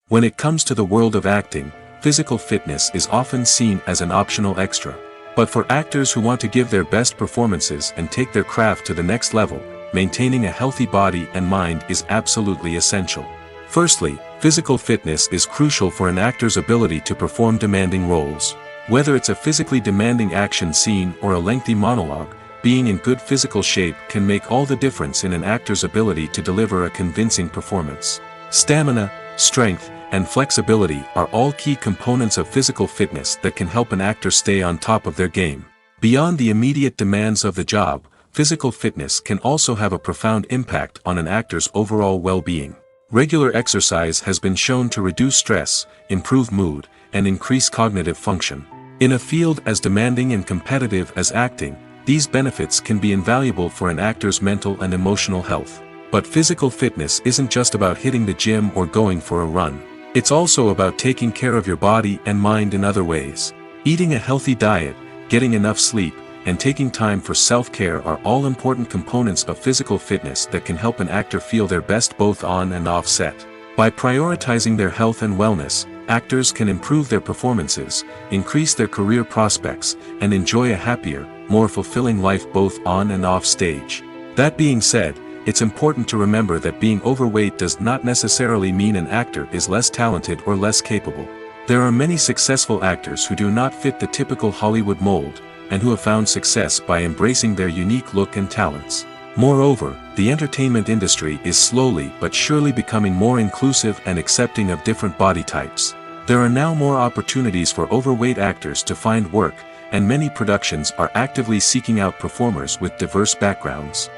When it comes to the world of acting, physical fitness is often seen as an optional extra. But for actors who want to give their best performances and take their craft to the next level, maintaining a healthy body and mind is absolutely essential. Firstly, physical fitness is crucial for an actor's ability to perform demanding roles. Whether it's a physically demanding action scene or a lengthy monologue, being in good physical shape can make all the difference in an actor's ability to deliver a convincing performance. Stamina, strength, and flexibility are all key components of physical fitness that can help an actor stay on top of their game. Beyond the immediate demands of the job, physical fitness can also have a profound impact on an actor's overall well-being. Regular exercise has been shown to reduce stress, improve mood, and increase cognitive function. In a field as demanding and competitive as acting, these benefits can be invaluable for an actor's mental and emotional health. But physical fitness isn't just about hitting the gym or going for a run. It's also about taking care of your body and mind in other ways. Eating a healthy diet, getting enough sleep, and taking time for self-care are all important components of physical fitness that can help an actor feel their best both on and off set. By prioritizing their health and wellness, actors can improve their performances, increase their career prospects, and enjoy a happier, more fulfilling life both on and off stage. That being said, it's important to remember that being overweight does not necessarily mean an actor is less talented or less capable. There are many successful actors who do not fit the typical Hollywood mold, and who have found success by embracing their unique look and talents. Moreover, the entertainment industry is slowly but surely becoming more inclusive and accepting of different body types. There are now more opportunities for overweight actors to find work, and many productions are actively seeking out performers with diverse backgrounds.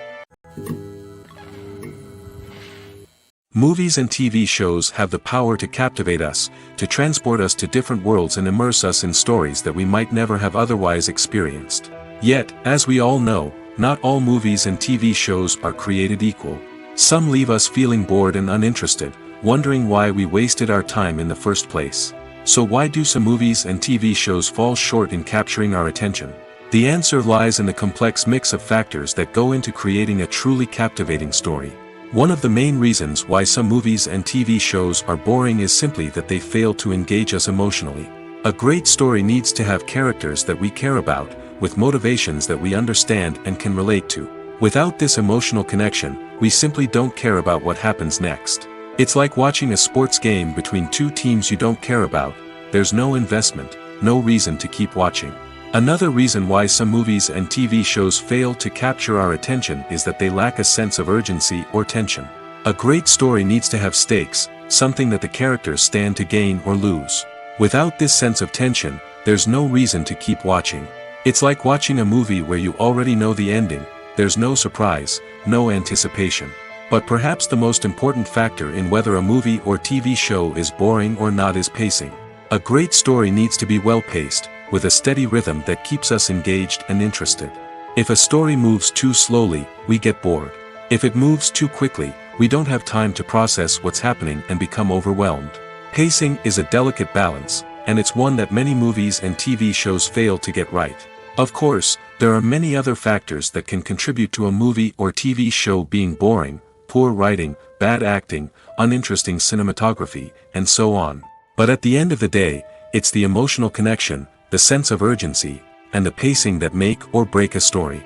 Movies and TV shows have the power to captivate us, to transport us to different worlds and immerse us in stories that we might never have otherwise experienced. Yet, as we all know, not all movies and TV shows are created equal. Some leave us feeling bored and uninterested, wondering why we wasted our time in the first place. So why do some movies and TV shows fall short in capturing our attention? The answer lies in the complex mix of factors that go into creating a truly captivating story. One of the main reasons why some movies and TV shows are boring is simply that they fail to engage us emotionally. A great story needs to have characters that we care about, with motivations that we understand and can relate to. Without this emotional connection, we simply don't care about what happens next. It's like watching a sports game between two teams you don't care about. There's no investment, no reason to keep watching. Another reason why some movies and TV shows fail to capture our attention is that they lack a sense of urgency or tension. A great story needs to have stakes, something that the characters stand to gain or lose. Without this sense of tension, there's no reason to keep watching. It's like watching a movie where you already know the ending, there's no surprise, no anticipation. But perhaps the most important factor in whether a movie or TV show is boring or not is pacing. A great story needs to be well-paced, with a steady rhythm that keeps us engaged and interested. If a story moves too slowly, we get bored. If it moves too quickly, we don't have time to process what's happening and become overwhelmed. Pacing is a delicate balance, and it's one that many movies and TV shows fail to get right. Of course, there are many other factors that can contribute to a movie or TV show being boring: poor writing, bad acting, uninteresting cinematography, and so on. But at the end of the day, it's the emotional connection, the sense of urgency, and the pacing that make or break a story.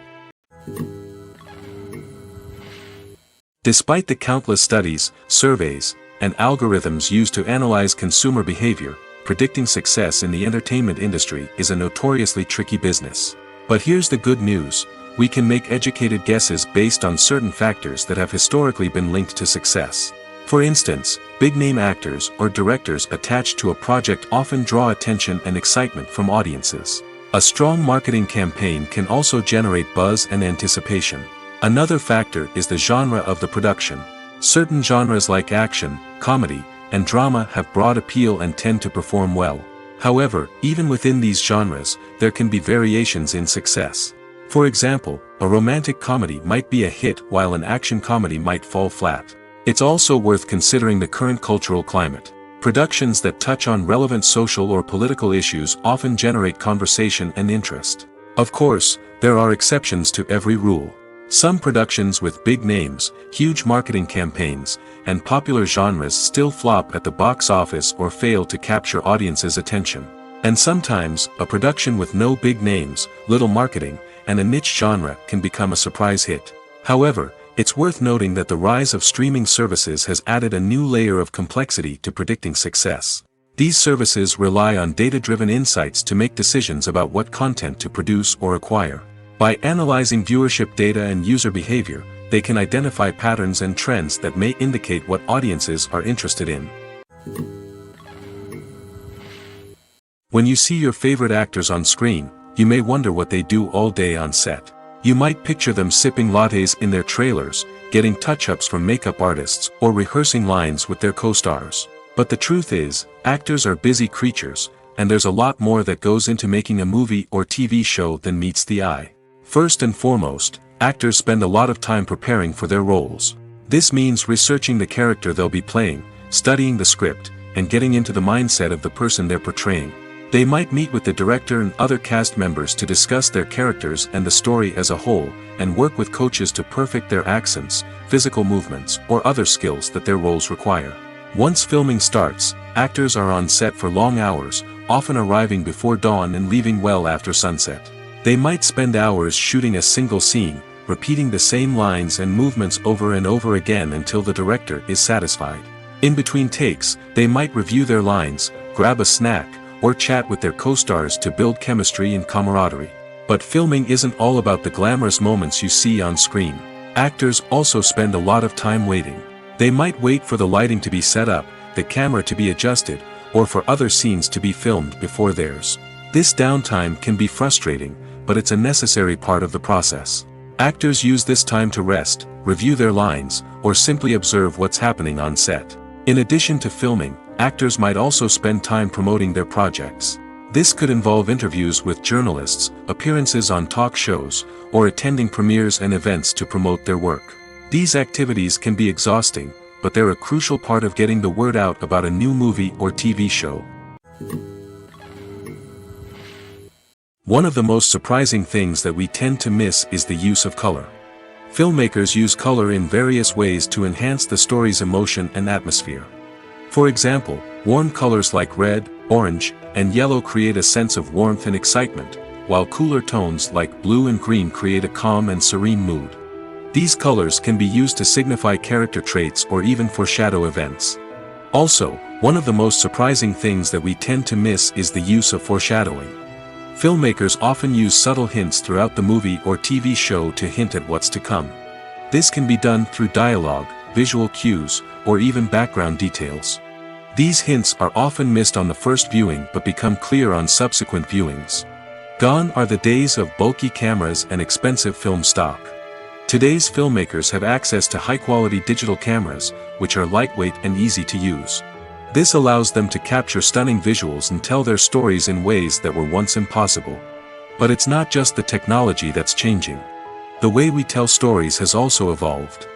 Despite the countless studies, surveys, and algorithms used to analyze consumer behavior, predicting success in the entertainment industry is a notoriously tricky business. But here's the good news: we can make educated guesses based on certain factors that have historically been linked to success. For instance, big-name actors or directors attached to a project often draw attention and excitement from audiences. A strong marketing campaign can also generate buzz and anticipation. Another factor is the genre of the production. Certain genres like action, comedy, and drama have broad appeal and tend to perform well. However, even within these genres, there can be variations in success. For example, a romantic comedy might be a hit while an action comedy might fall flat. It's also worth considering the current cultural climate. Productions that touch on relevant social or political issues often generate conversation and interest. Of course, there are exceptions to every rule. Some productions with big names, huge marketing campaigns, and popular genres still flop at the box office or fail to capture audiences' attention. And sometimes, a production with no big names, little marketing, and a niche genre can become a surprise hit. However, it's worth noting that the rise of streaming services has added a new layer of complexity to predicting success. These services rely on data-driven insights to make decisions about what content to produce or acquire. By analyzing viewership data and user behavior, they can identify patterns and trends that may indicate what audiences are interested in. When you see your favorite actors on screen, you may wonder what they do all day on set. You might picture them sipping lattes in their trailers, getting touch-ups from makeup artists, or rehearsing lines with their co-stars. But the truth is, actors are busy creatures, and there's a lot more that goes into making a movie or TV show than meets the eye. First and foremost, actors spend a lot of time preparing for their roles. This means researching the character they'll be playing, studying the script, and getting into the mindset of the person they're portraying. They might meet with the director and other cast members to discuss their characters and the story as a whole, and work with coaches to perfect their accents, physical movements, or other skills that their roles require. Once filming starts, actors are on set for long hours, often arriving before dawn and leaving well after sunset. They might spend hours shooting a single scene, repeating the same lines and movements over and over again until the director is satisfied. In between takes, they might review their lines, grab a snack, or chat with their co-stars to build chemistry and camaraderie. But filming isn't all about the glamorous moments you see on screen. Actors also spend a lot of time waiting. They might wait for the lighting to be set up, the camera to be adjusted, or for other scenes to be filmed before theirs. This downtime can be frustrating, but it's a necessary part of the process. Actors use this time to rest, review their lines, or simply observe what's happening on set. In addition to filming, actors might also spend time promoting their projects. This could involve interviews with journalists, appearances on talk shows, or attending premieres and events to promote their work. These activities can be exhausting, but they're a crucial part of getting the word out about a new movie or TV show. One of the most surprising things that we tend to miss is the use of color. Filmmakers use color in various ways to enhance the story's emotion and atmosphere. For example, warm colors like red, orange, and yellow create a sense of warmth and excitement, while cooler tones like blue and green create a calm and serene mood. These colors can be used to signify character traits or even foreshadow events. Also, one of the most surprising things that we tend to miss is the use of foreshadowing. Filmmakers often use subtle hints throughout the movie or TV show to hint at what's to come. This can be done through dialogue, visual cues, or even background details. These hints are often missed on the first viewing but become clear on subsequent viewings. Gone are the days of bulky cameras and expensive film stock. Today's filmmakers have access to high-quality digital cameras, which are lightweight and easy to use. This allows them to capture stunning visuals and tell their stories in ways that were once impossible. But it's not just the technology that's changing. The way we tell stories has also evolved.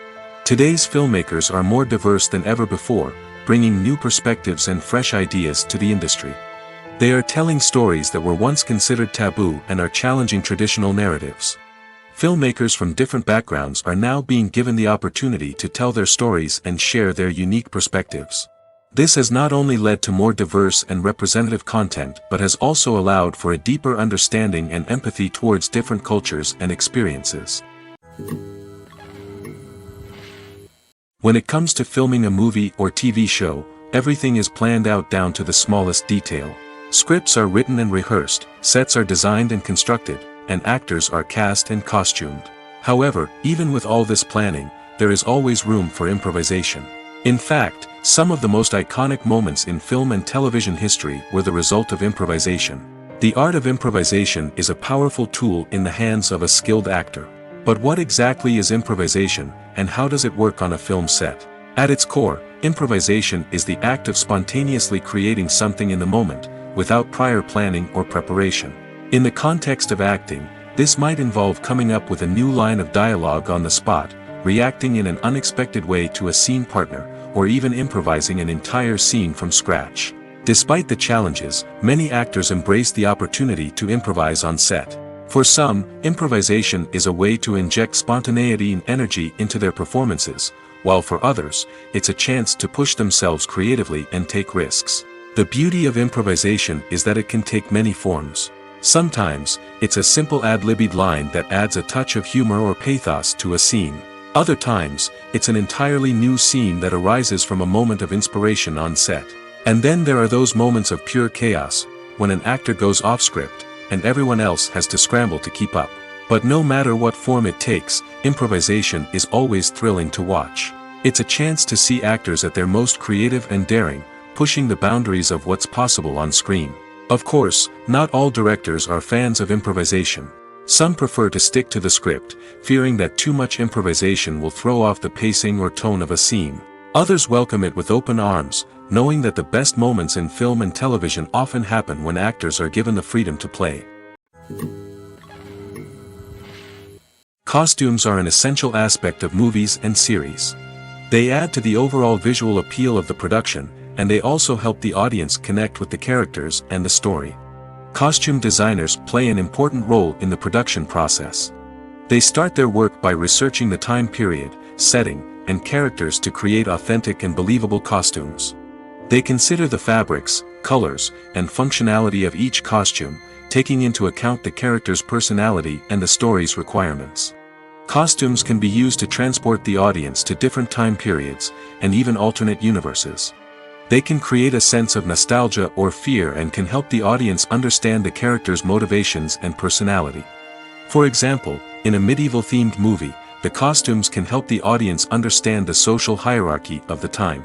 Today's filmmakers are more diverse than ever before, bringing new perspectives and fresh ideas to the industry. They are telling stories that were once considered taboo and are challenging traditional narratives. Filmmakers from different backgrounds are now being given the opportunity to tell their stories and share their unique perspectives. This has not only led to more diverse and representative content but has also allowed for a deeper understanding and empathy towards different cultures and experiences. When it comes to filming a movie or TV show, everything is planned out down to the smallest detail. Scripts are written and rehearsed, sets are designed and constructed, and actors are cast and costumed. However, even with all this planning, there is always room for improvisation. In fact, some of the most iconic moments in film and television history were the result of improvisation. The art of improvisation is a powerful tool in the hands of a skilled actor. But what exactly is improvisation, and how does it work on a film set? At its core, improvisation is the act of spontaneously creating something in the moment, without prior planning or preparation. In the context of acting, this might involve coming up with a new line of dialogue on the spot, reacting in an unexpected way to a scene partner, or even improvising an entire scene from scratch. Despite the challenges, many actors embrace the opportunity to improvise on set. For some, improvisation is a way to inject spontaneity and energy into their performances, while for others, it's a chance to push themselves creatively and take risks. The beauty of improvisation is that it can take many forms. Sometimes, it's a simple ad-libbed line that adds a touch of humor or pathos to a scene. Other times, it's an entirely new scene that arises from a moment of inspiration on set. And then there are those moments of pure chaos, when an actor goes off script, and everyone else has to scramble to keep up. But no matter what form it takes, improvisation is always thrilling to watch. It's a chance to see actors at their most creative and daring, pushing the boundaries of what's possible on screen. Of course, not all directors are fans of improvisation. Some prefer to stick to the script, fearing that too much improvisation will throw off the pacing or tone of a scene. Others welcome it with open arms, knowing that the best moments in film and television often happen when actors are given the freedom to play. Costumes are an essential aspect of movies and series. They add to the overall visual appeal of the production, and they also help the audience connect with the characters and the story. Costume designers play an important role in the production process. They start their work by researching the time period, setting, and characters to create authentic and believable costumes. They consider the fabrics, colors, and functionality of each costume, taking into account the character's personality and the story's requirements. Costumes can be used to transport the audience to different time periods, and even alternate universes. They can create a sense of nostalgia or fear and can help the audience understand the character's motivations and personality. For example, in a medieval-themed movie, the costumes can help the audience understand the social hierarchy of the time.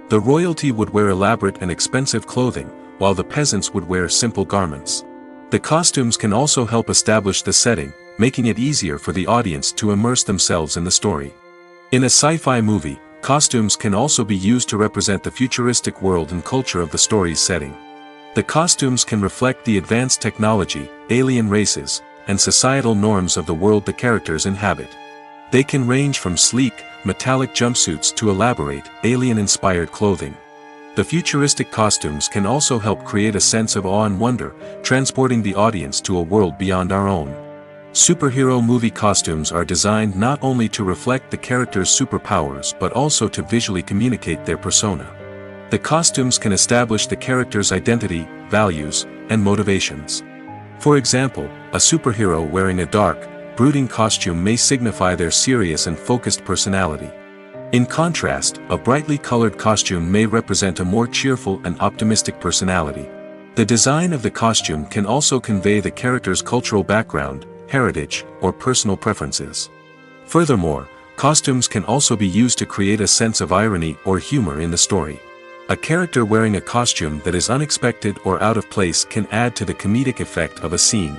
The royalty would wear elaborate and expensive clothing, while the peasants would wear simple garments. The costumes can also help establish the setting, making it easier for the audience to immerse themselves in the story. In a sci-fi movie, costumes can also be used to represent the futuristic world and culture of the story's setting. The costumes can reflect the advanced technology, alien races, and societal norms of the world the characters inhabit. They can range from sleek, metallic jumpsuits to elaborate, alien-inspired clothing. The futuristic costumes can also help create a sense of awe and wonder, transporting the audience to a world beyond our own. Superhero movie costumes are designed not only to reflect the character's superpowers but also to visually communicate their persona. The costumes can establish the character's identity, values, and motivations. For example, a superhero wearing a dark, brooding costume may signify their serious and focused personality. In contrast, a brightly colored costume may represent a more cheerful and optimistic personality. The design of the costume can also convey the character's cultural background, heritage, or personal preferences. Furthermore, costumes can also be used to create a sense of irony or humor in the story. A character wearing a costume that is unexpected or out of place can add to the comedic effect of a scene.